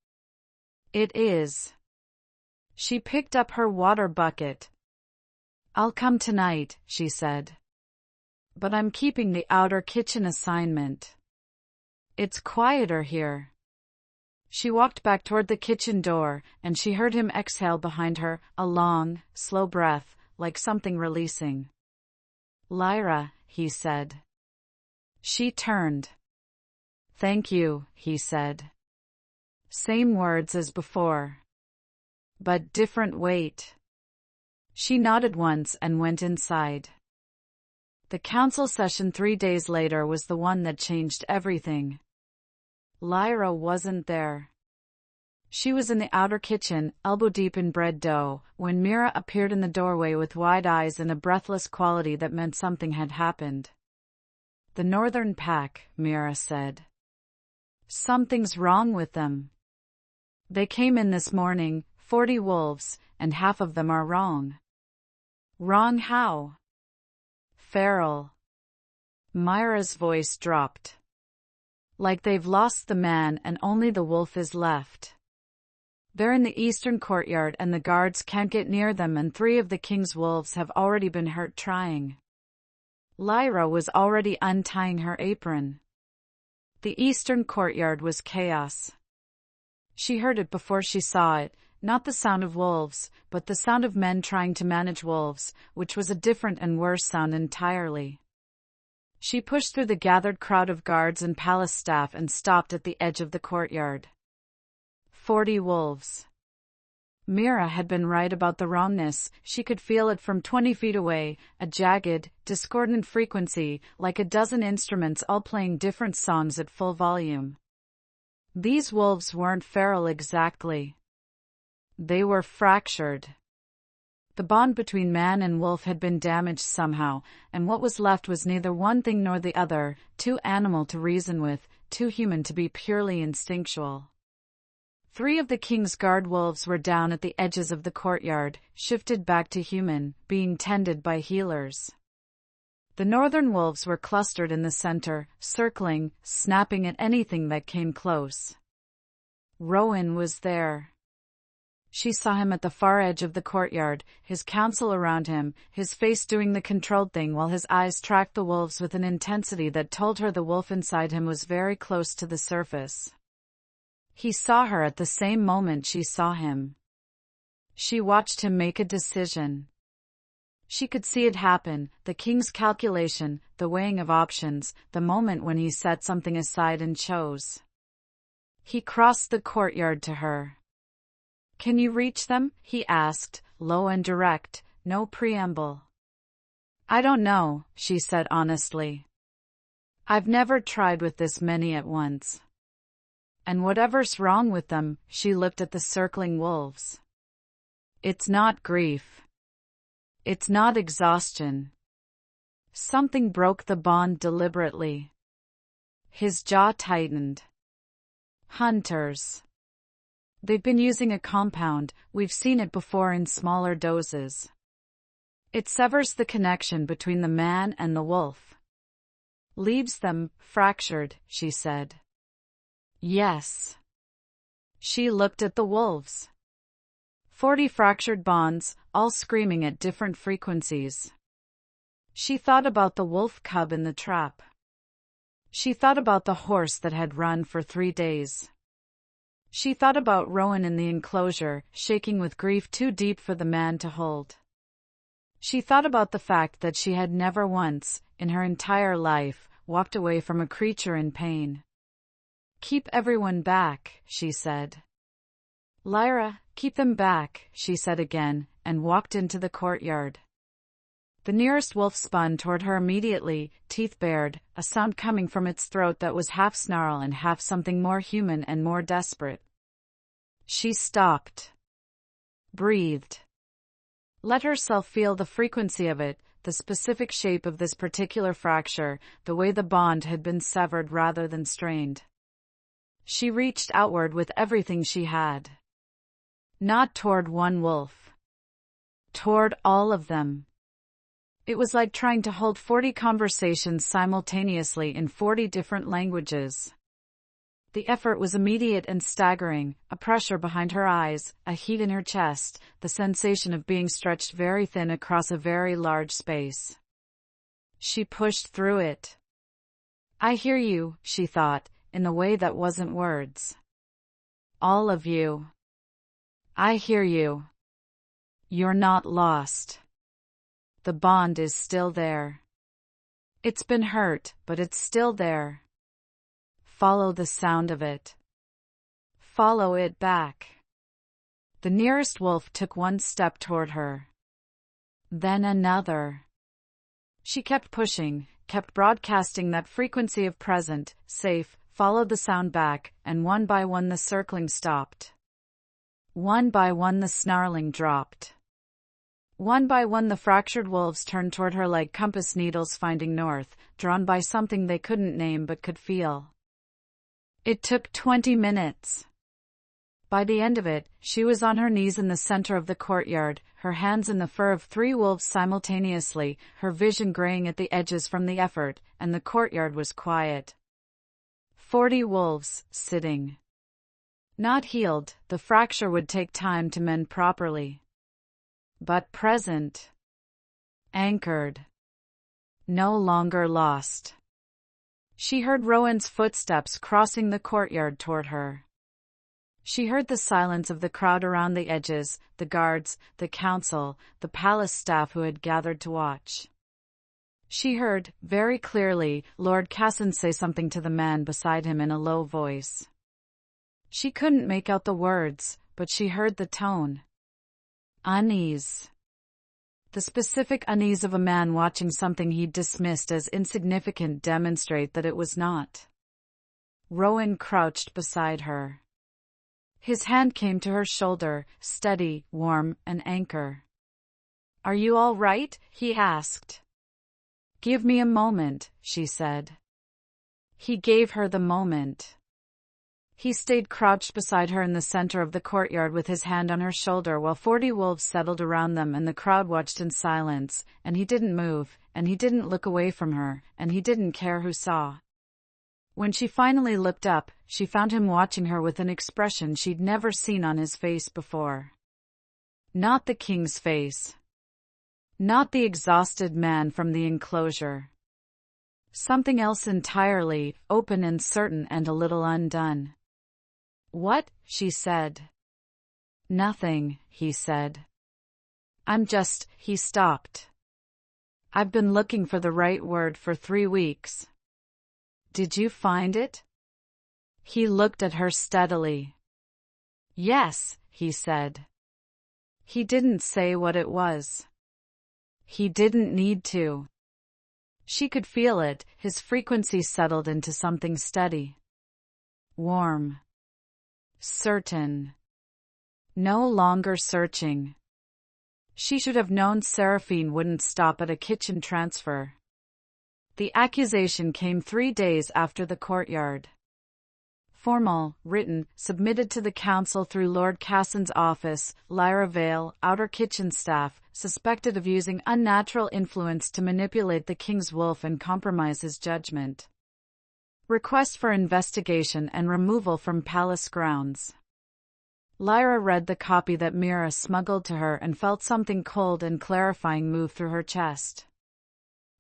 It is. She picked up her water bucket. I'll come tonight, she said. But I'm keeping the outer kitchen assignment. It's quieter here. She walked back toward the kitchen door, and she heard him exhale behind her, a long, slow breath, like something releasing. Lyra, he said. She turned. Thank you, he said. Same words as before. But different weight. She nodded once and went inside. The council session 3 days later was the one that changed everything. Lyra wasn't there. She was in the outer kitchen, elbow-deep in bread dough, when Mira appeared in the doorway with wide eyes and a breathless quality that meant something had happened. The Northern Pack, Mira said. Something's wrong with them. They came in this morning, 40 wolves, and half of them are wrong. Wrong how? Feral. Myra's voice dropped. Like they've lost the man and only the wolf is left. They're in the eastern courtyard and the guards can't get near them, and 3 of the king's wolves have already been hurt trying. Lyra was already untying her apron. The eastern courtyard was chaos. She heard it before she saw it, not the sound of wolves, but the sound of men trying to manage wolves, which was a different and worse sound entirely. She pushed through the gathered crowd of guards and palace staff and stopped at the edge of the courtyard. 40 wolves. Mira had been right about the wrongness. She could feel it from 20 feet away, a jagged, discordant frequency, like a dozen instruments all playing different songs at full volume. These wolves weren't feral exactly. They were fractured. The bond between man and wolf had been damaged somehow, and what was left was neither one thing nor the other, too animal to reason with, too human to be purely instinctual. 3 of the king's guard wolves were down at the edges of the courtyard, shifted back to human, being tended by healers. The northern wolves were clustered in the center, circling, snapping at anything that came close. Rowan was there. She saw him at the far edge of the courtyard, his council around him, his face doing the controlled thing while his eyes tracked the wolves with an intensity that told her the wolf inside him was very close to the surface. He saw her at the same moment she saw him. She watched him make a decision. She could see it happen, the king's calculation, the weighing of options, the moment when he set something aside and chose. He crossed the courtyard to her. "Can you reach them?" he asked, low and direct, no preamble. "I don't know," she said honestly. "I've never tried with this many at once. And whatever's wrong with them," she looked at the circling wolves. "It's not grief. It's not exhaustion." Something broke the bond deliberately. His jaw tightened. "Hunters. They've been using a compound, we've seen it before in smaller doses. It severs the connection between the man and the wolf. Leaves them fractured," she said. "Yes." She looked at the wolves. 40 fractured bonds, all screaming at different frequencies. She thought about the wolf cub in the trap. She thought about the horse that had run for 3 days. She thought about Rowan in the enclosure, shaking with grief too deep for the man to hold. She thought about the fact that she had never once, in her entire life, walked away from a creature in pain. "Keep everyone back," she said. "Lyra, keep them back," she said again, and walked into the courtyard. The nearest wolf spun toward her immediately, teeth bared, a sound coming from its throat that was half snarl and half something more human and more desperate. She stopped. Breathed. Let herself feel the frequency of it, the specific shape of this particular fracture, the way the bond had been severed rather than strained. She reached outward with everything she had. Not toward one wolf. Toward all of them. It was like trying to hold 40 conversations simultaneously in 40 different languages. The effort was immediate and staggering, a pressure behind her eyes, a heat in her chest, the sensation of being stretched very thin across a very large space. She pushed through it. "I hear you," she thought, in a way that wasn't words. "All of you. I hear you. You're not lost. The bond is still there. It's been hurt, but it's still there. Follow the sound of it. Follow it back." The nearest wolf took one step toward her. Then another. She kept pushing, kept broadcasting that frequency of present, safe, followed the sound back, and one by one the circling stopped. One by one the snarling dropped. One by one the fractured wolves turned toward her like compass needles finding north, drawn by something they couldn't name but could feel. It took 20 minutes. By the end of it, she was on her knees in the center of the courtyard, her hands in the fur of 3 wolves simultaneously, her vision graying at the edges from the effort, and the courtyard was quiet. 40 wolves, sitting. Not healed, the fracture would take time to mend properly. But present. Anchored. No longer lost. She heard Rowan's footsteps crossing the courtyard toward her. She heard the silence of the crowd around the edges, the guards, the council, the palace staff who had gathered to watch. She heard, very clearly, Lord Casson say something to the man beside him in a low voice. She couldn't make out the words, but she heard the tone. Unease. The specific unease of a man watching something he'd dismissed as insignificant demonstrate that it was not. Rowan crouched beside her. His hand came to her shoulder, steady, warm, an anchor. "Are you all right?" he asked. "Give me a moment," she said. He gave her the moment. He stayed crouched beside her in the center of the courtyard with his hand on her shoulder while 40 wolves settled around them and the crowd watched in silence, and he didn't move, and he didn't look away from her, and he didn't care who saw. When she finally looked up, she found him watching her with an expression she'd never seen on his face before. Not the king's face. Not the exhausted man from the enclosure. Something else entirely, open and certain and a little undone. "What?" she said. "Nothing," he said. He stopped. "I've been looking for the right word for 3 weeks. Did you find it?" He looked at her steadily. "Yes," he said. He didn't say what it was. He didn't need to. She could feel it, his frequency settled into something steady. Warm. Certain. No longer searching. She should have known Seraphine wouldn't stop at a kitchen transfer. The accusation came 3 days after the courtyard. Formal, written, submitted to the council through Lord Casson's office, Lyra Vale, outer kitchen staff, suspected of using unnatural influence to manipulate the king's wolf and compromise his judgment. Request for investigation and removal from palace grounds. Lyra read the copy that Mira smuggled to her and felt something cold and clarifying move through her chest.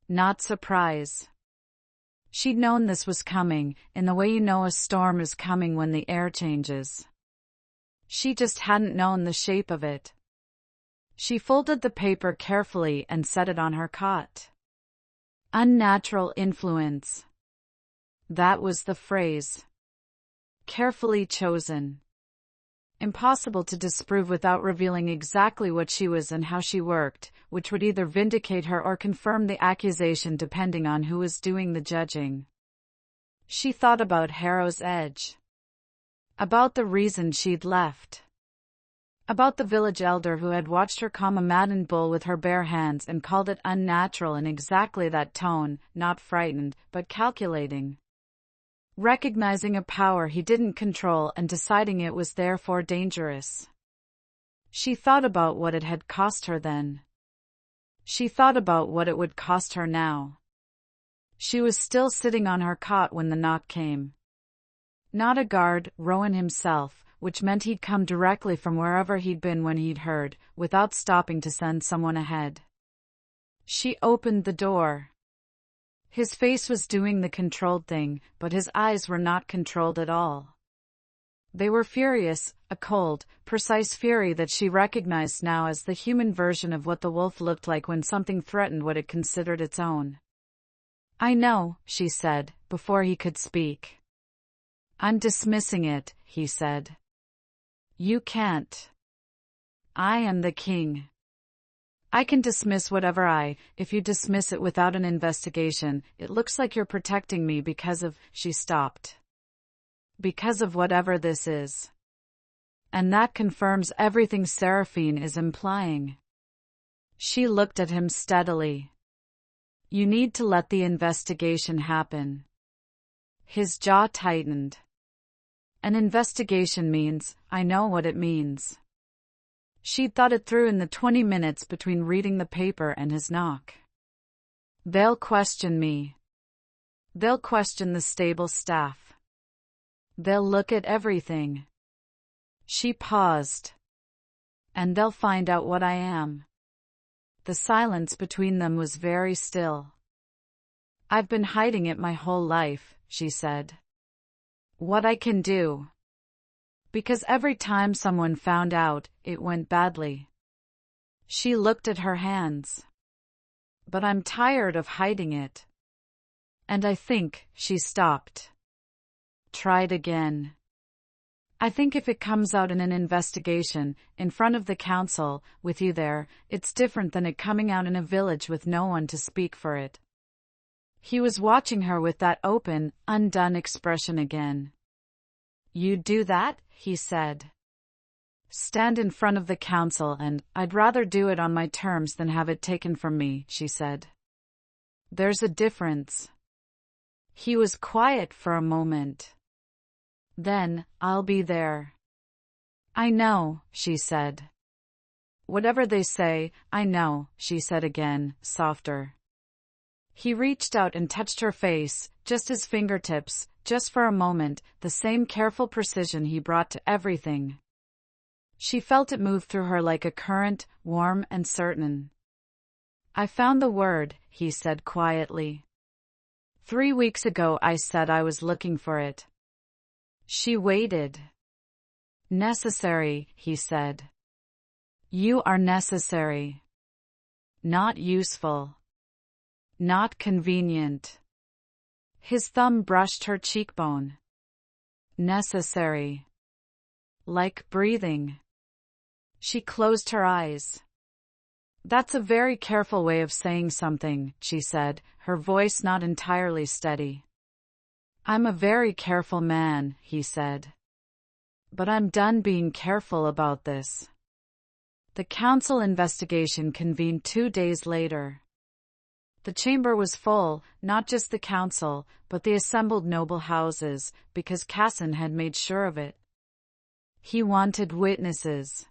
Not surprise. She'd known this was coming, in the way you know a storm is coming when the air changes. She just hadn't known the shape of it. She folded the paper carefully and set it on her cot. Unnatural influence. That was the phrase. Carefully chosen. Impossible to disprove without revealing exactly what she was and how she worked, which would either vindicate her or confirm the accusation depending on who was doing the judging. She thought about Harrow's Edge. About the reason she'd left. About the village elder who had watched her calm a maddened bull with her bare hands and called it unnatural in exactly that tone, not frightened, but calculating. Recognizing a power he didn't control and deciding it was therefore dangerous. She thought about what it had cost her then. She thought about what it would cost her now. She was still sitting on her cot when the knock came. Not a guard, Rowan himself, which meant he'd come directly from wherever he'd been when he'd heard, without stopping to send someone ahead. She opened the door. His face was doing the controlled thing, but his eyes were not controlled at all. They were furious, a cold, precise fury that she recognized now as the human version of what the wolf looked like when something threatened what it considered its own. "I know," she said, before he could speak. "I'm dismissing it," he said. "You can't. I am the king. I can dismiss whatever if you dismiss it without an investigation, it looks like you're protecting me because of," she stopped. "Because of whatever this is. And that confirms everything Seraphine is implying." She looked at him steadily. "You need to let the investigation happen." His jaw tightened. "An investigation means, I know what it means." She'd thought it through in the 20 minutes between reading the paper and his knock. "They'll question me. They'll question the stable staff. They'll look at everything." She paused. "And they'll find out what I am." The silence between them was very still. "I've been hiding it my whole life," she said. "What I can do. Because every time someone found out, it went badly. She looked at her hands. But I'm tired of hiding it. And I think, she stopped. Tried again. I think if it comes out in an investigation, in front of the council, with you there, it's different than it coming out in a village with no one to speak for it. He was watching her with that open, undone expression again. You'd do that? He said. Stand in front of the council and, I'd rather do it on my terms than have it taken from me, she said. There's a difference. He was quiet for a moment. Then, I'll be there. I know, she said. Whatever they say, I know, she said again, softer. He reached out and touched her face, just his fingertips, just for a moment, the same careful precision he brought to everything. She felt it move through her like a current, warm and certain. I found the word, he said quietly. 3 weeks ago I said I was looking for it. She waited. Necessary, he said. You are necessary. Not useful. Not convenient. His thumb brushed her cheekbone. Necessary. Like breathing. She closed her eyes. That's a very careful way of saying something, she said, her voice not entirely steady. I'm a very careful man, he said. But I'm done being careful about this. The council investigation convened 2 days later. The chamber was full, not just the council, but the assembled noble houses, because Casson had made sure of it. He wanted witnesses.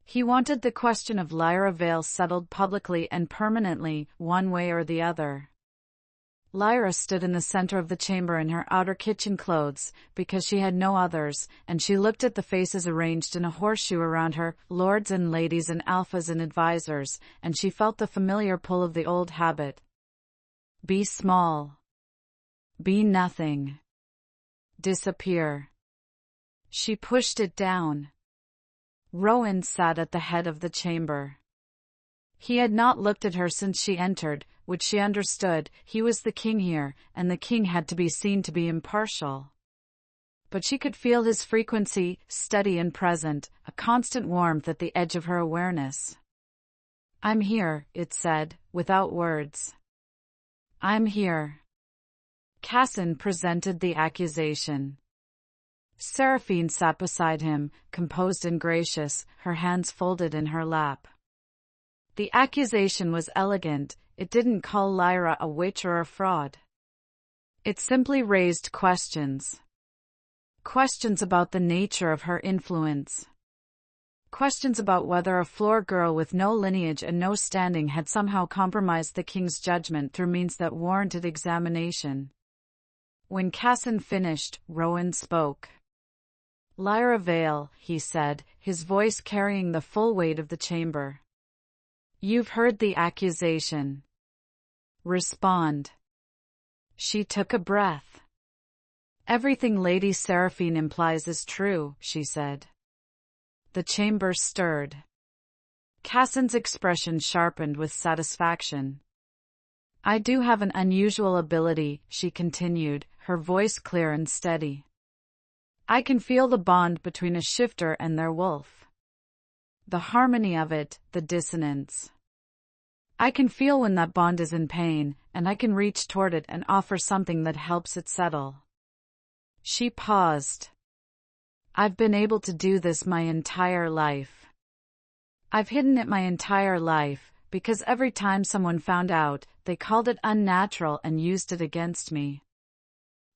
He wanted the question of Lyra Vale settled publicly and permanently, one way or the other. Lyra stood in the center of the chamber in her outer kitchen clothes, because she had no others, and she looked at the faces arranged in a horseshoe around her, lords and ladies and alphas and advisors, and she felt the familiar pull of the old habit. Be small. Be nothing. Disappear. She pushed it down. Rowan sat at the head of the chamber. He had not looked at her since she entered, which she understood. He was the king here, and the king had to be seen to be impartial. But she could feel his frequency, steady and present, a constant warmth at the edge of her awareness. I'm here, it said, without words. I'm here. Casson presented the accusation. Seraphine sat beside him, composed and gracious, her hands folded in her lap. The accusation was elegant. It didn't call Lyra a witch or a fraud. It simply raised questions. Questions about the nature of her influence. Questions about whether a floor girl with no lineage and no standing had somehow compromised the king's judgment through means that warranted examination. When Casson finished, Rowan spoke. Lyra Vale, he said, his voice carrying the full weight of the chamber. You've heard the accusation. Respond. She took a breath. Everything Lady Seraphine implies is true, she said. The chamber stirred. Casson's expression sharpened with satisfaction. I do have an unusual ability, she continued, her voice clear and steady. I can feel the bond between a shifter and their wolf. The harmony of it, the dissonance. I can feel when that bond is in pain, and I can reach toward it and offer something that helps it settle. She paused. I've been able to do this my entire life. I've hidden it my entire life, because every time someone found out, they called it unnatural and used it against me.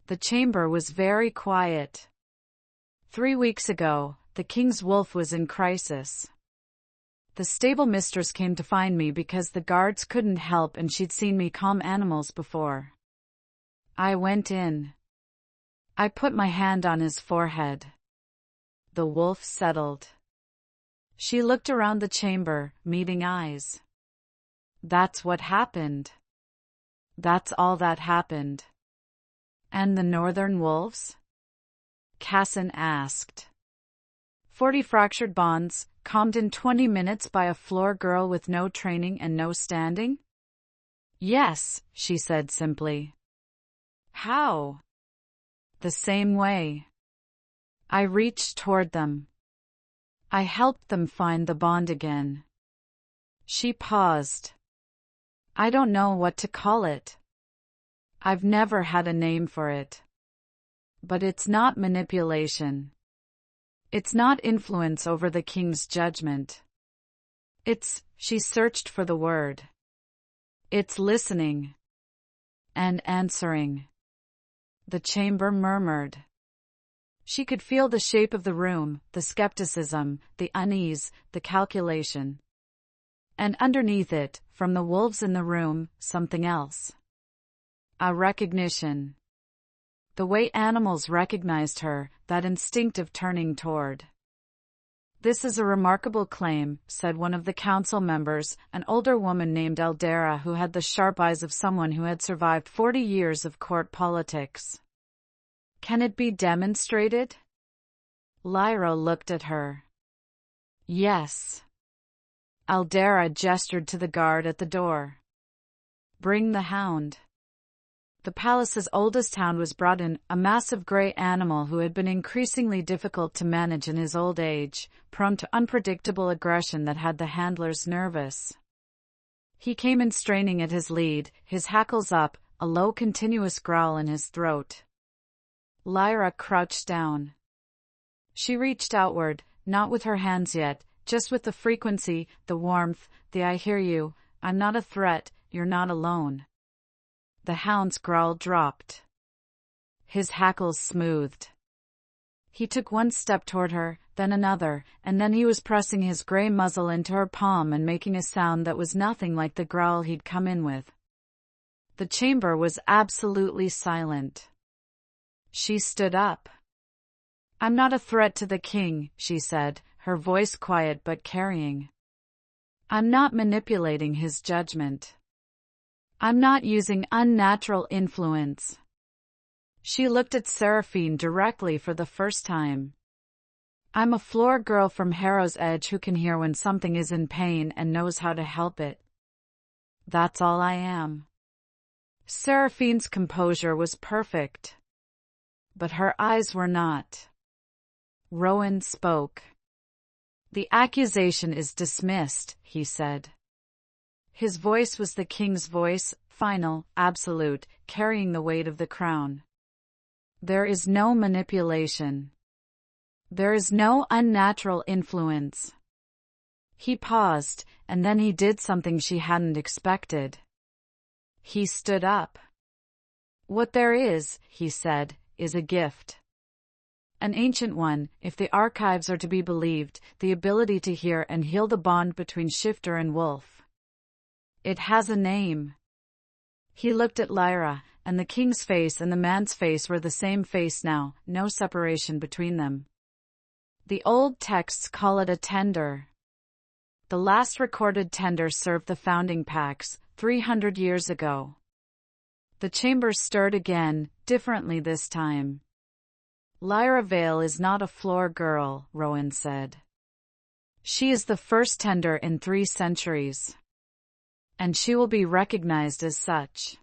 The chamber was very quiet. 3 weeks ago, the king's wolf was in crisis. The stable mistress came to find me because the guards couldn't help and she'd seen me calm animals before. I went in. I put my hand on his forehead. The wolf settled. She looked around the chamber, meeting eyes. That's what happened. That's all that happened. And the northern wolves? Casson asked. 40 fractured bonds, calmed in 20 minutes by a floor girl with no training and no standing? Yes, she said simply. How? The same way. I reached toward them. I helped them find the bond again. She paused. I don't know what to call it. I've never had a name for it. But it's not manipulation. It's not influence over the king's judgment. She searched for the word. It's listening. And answering. The chamber murmured. She could feel the shape of the room, the skepticism, the unease, the calculation. And underneath it, from the wolves in the room, something else. A recognition. The way animals recognized her, that instinctive turning toward. This is a remarkable claim, said one of the council members, an older woman named Eldera who had the sharp eyes of someone who had survived 40 years of court politics. Can it be demonstrated? Lyra looked at her. Yes. Eldera gestured to the guard at the door. Bring the hound. The palace's oldest hound was brought in, a massive gray animal who had been increasingly difficult to manage in his old age, prone to unpredictable aggression that had the handlers nervous. He came in straining at his lead, his hackles up, a low continuous growl in his throat. Lyra crouched down. She reached outward, not with her hands yet, just with the frequency, the warmth, the I hear you, I'm not a threat, you're not alone. The hound's growl dropped. His hackles smoothed. He took one step toward her, then another, and then he was pressing his gray muzzle into her palm and making a sound that was nothing like the growl he'd come in with. The chamber was absolutely silent. She stood up. I'm not a threat to the king, she said, her voice quiet but carrying. I'm not manipulating his judgment. I'm not using unnatural influence. She looked at Seraphine directly for the first time. I'm a floor girl from Harrow's Edge who can hear when something is in pain and knows how to help it. That's all I am. Seraphine's composure was perfect. But her eyes were not. Rowan spoke. The accusation is dismissed, he said. His voice was the king's voice, final, absolute, carrying the weight of the crown. There is no manipulation. There is no unnatural influence. He paused, and then he did something she hadn't expected. He stood up. What there is, he said, is a gift. An ancient one, if the archives are to be believed, the ability to hear and heal the bond between shifter and wolf. It has a name. He looked at Lyra, and the king's face and the man's face were the same face now, no separation between them. The old texts call it a tender. The last recorded tender served the founding packs, 300 years ago. The chamber stirred again, differently this time. Lyra Vale is not a floor girl, Rowan said. She is the first tender in 3 centuries. And she will be recognized as such.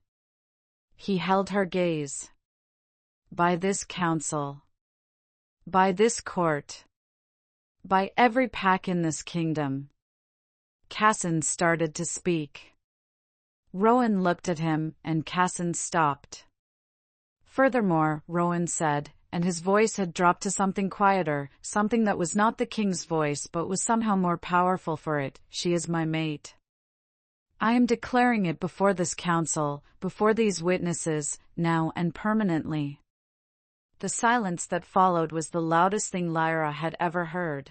He held her gaze. By this council. By this court. By every pack in this kingdom. Cassin started to speak. Rowan looked at him, and Cassin stopped. Furthermore, Rowan said, and his voice had dropped to something quieter, something that was not the king's voice but was somehow more powerful for it, she is my mate. I am declaring it before this council, before these witnesses, now and permanently. The silence that followed was the loudest thing Lyra had ever heard.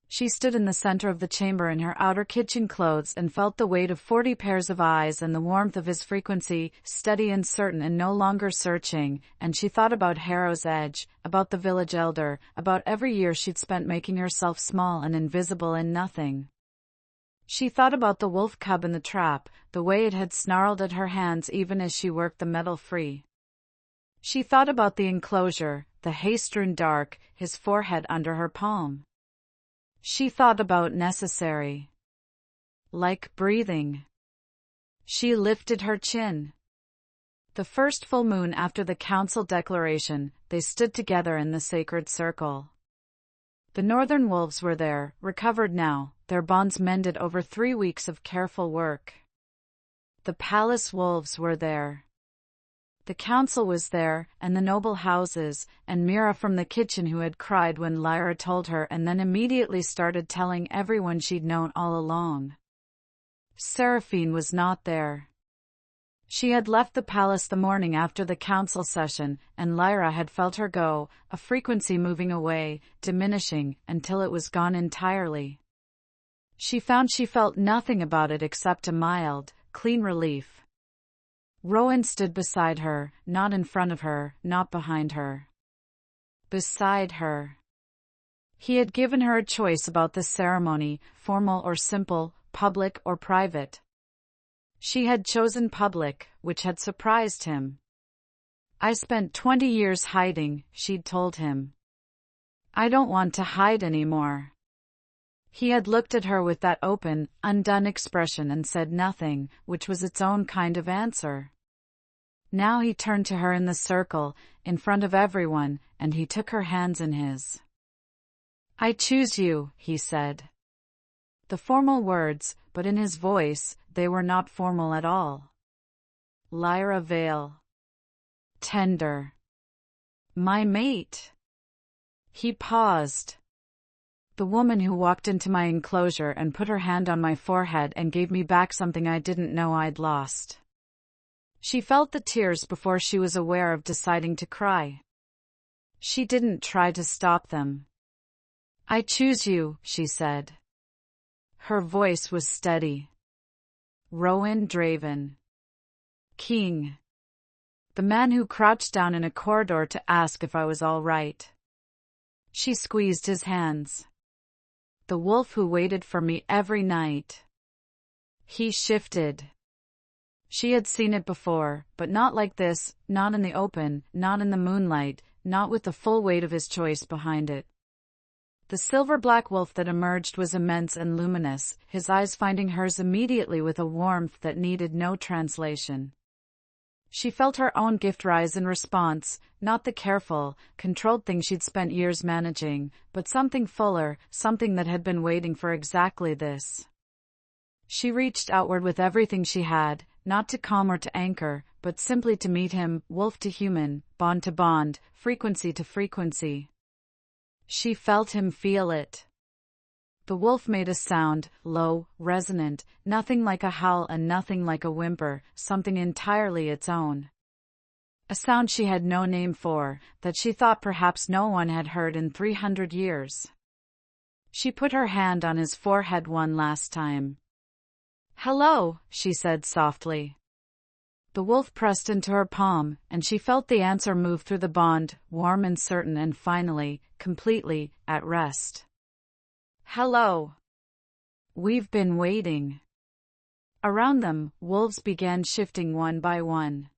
She stood in the center of the chamber in her outer kitchen clothes and felt the weight of 40 pairs of eyes and the warmth of his frequency, steady and certain and no longer searching, and she thought about Harrow's Edge, about the village elder, about every year she'd spent making herself small and invisible in nothing. She thought about the wolf cub in the trap, the way it had snarled at her hands even as she worked the metal free. She thought about the enclosure, the hay-strewn dark, his forehead under her palm. She thought about necessary. Like breathing. She lifted her chin. The first full moon after the council declaration, they stood together in the sacred circle. The northern wolves were there, recovered now, their bonds mended over 3 weeks of careful work. The palace wolves were there. The council was there, and the noble houses, and Mira from the kitchen who had cried when Lyra told her and then immediately started telling everyone she'd known all along. Seraphine was not there. She had left the palace the morning after the council session, and Lyra had felt her go, a frequency moving away, diminishing, until it was gone entirely. She found she felt nothing about it except a mild, clean relief. Rowan stood beside her, not in front of her, not behind her. Beside her. He had given her a choice about the ceremony, formal or simple, public or private. She had chosen public, which had surprised him. I spent 20 years hiding, she'd told him. I don't want to hide anymore. He had looked at her with that open, undone expression and said nothing, which was its own kind of answer. Now he turned to her in the circle, in front of everyone, and he took her hands in his. I choose you, he said. The formal words, but in his voice, they were not formal at all. Lyra Vale. Tender. My mate. He paused. The woman who walked into my enclosure and put her hand on my forehead and gave me back something I didn't know I'd lost. She felt the tears before she was aware of deciding to cry. She didn't try to stop them. I choose you, she said. Her voice was steady. Rowan Draven. King. The man who crouched down in a corridor to ask if I was all right. She squeezed his hands. The wolf who waited for me every night. He shifted. She had seen it before, but not like this, not in the open, not in the moonlight, not with the full weight of his choice behind it. The silver-black wolf that emerged was immense and luminous, his eyes finding hers immediately with a warmth that needed no translation. She felt her own gift rise in response, not the careful, controlled thing she'd spent years managing, but something fuller, something that had been waiting for exactly this. She reached outward with everything she had, not to calm or to anchor, but simply to meet him, wolf to human, bond to bond, frequency to frequency. She felt him feel it. The wolf made a sound, low, resonant, nothing like a howl and nothing like a whimper, something entirely its own. A sound she had no name for, that she thought perhaps no one had heard in 300 years. She put her hand on his forehead one last time. Hello, she said softly. The wolf pressed into her palm, and she felt the answer move through the bond, warm and certain and finally, completely, at rest. Hello. We've been waiting. Around them, wolves began shifting one by one.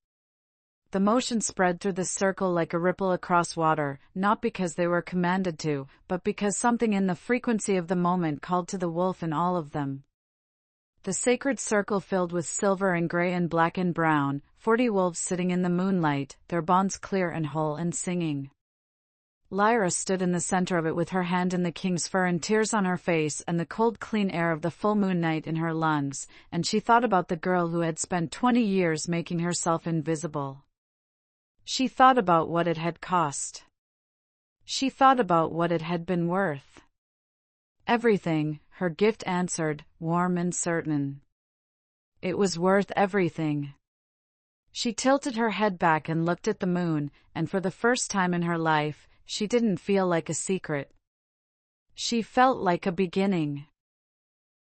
The motion spread through the circle like a ripple across water, not because they were commanded to, but because something in the frequency of the moment called to the wolf in all of them. The sacred circle filled with silver and gray and black and brown, 40 wolves sitting in the moonlight, their bonds clear and whole and singing. Lyra stood in the center of it with her hand in the king's fur and tears on her face and the cold clean air of the full moon night in her lungs, and she thought about the girl who had spent 20 years making herself invisible. She thought about what it had cost. She thought about what it had been worth. Everything, her gift answered, warm and certain. It was worth everything. She tilted her head back and looked at the moon, and for the first time in her life, she didn't feel like a secret. She felt like a beginning.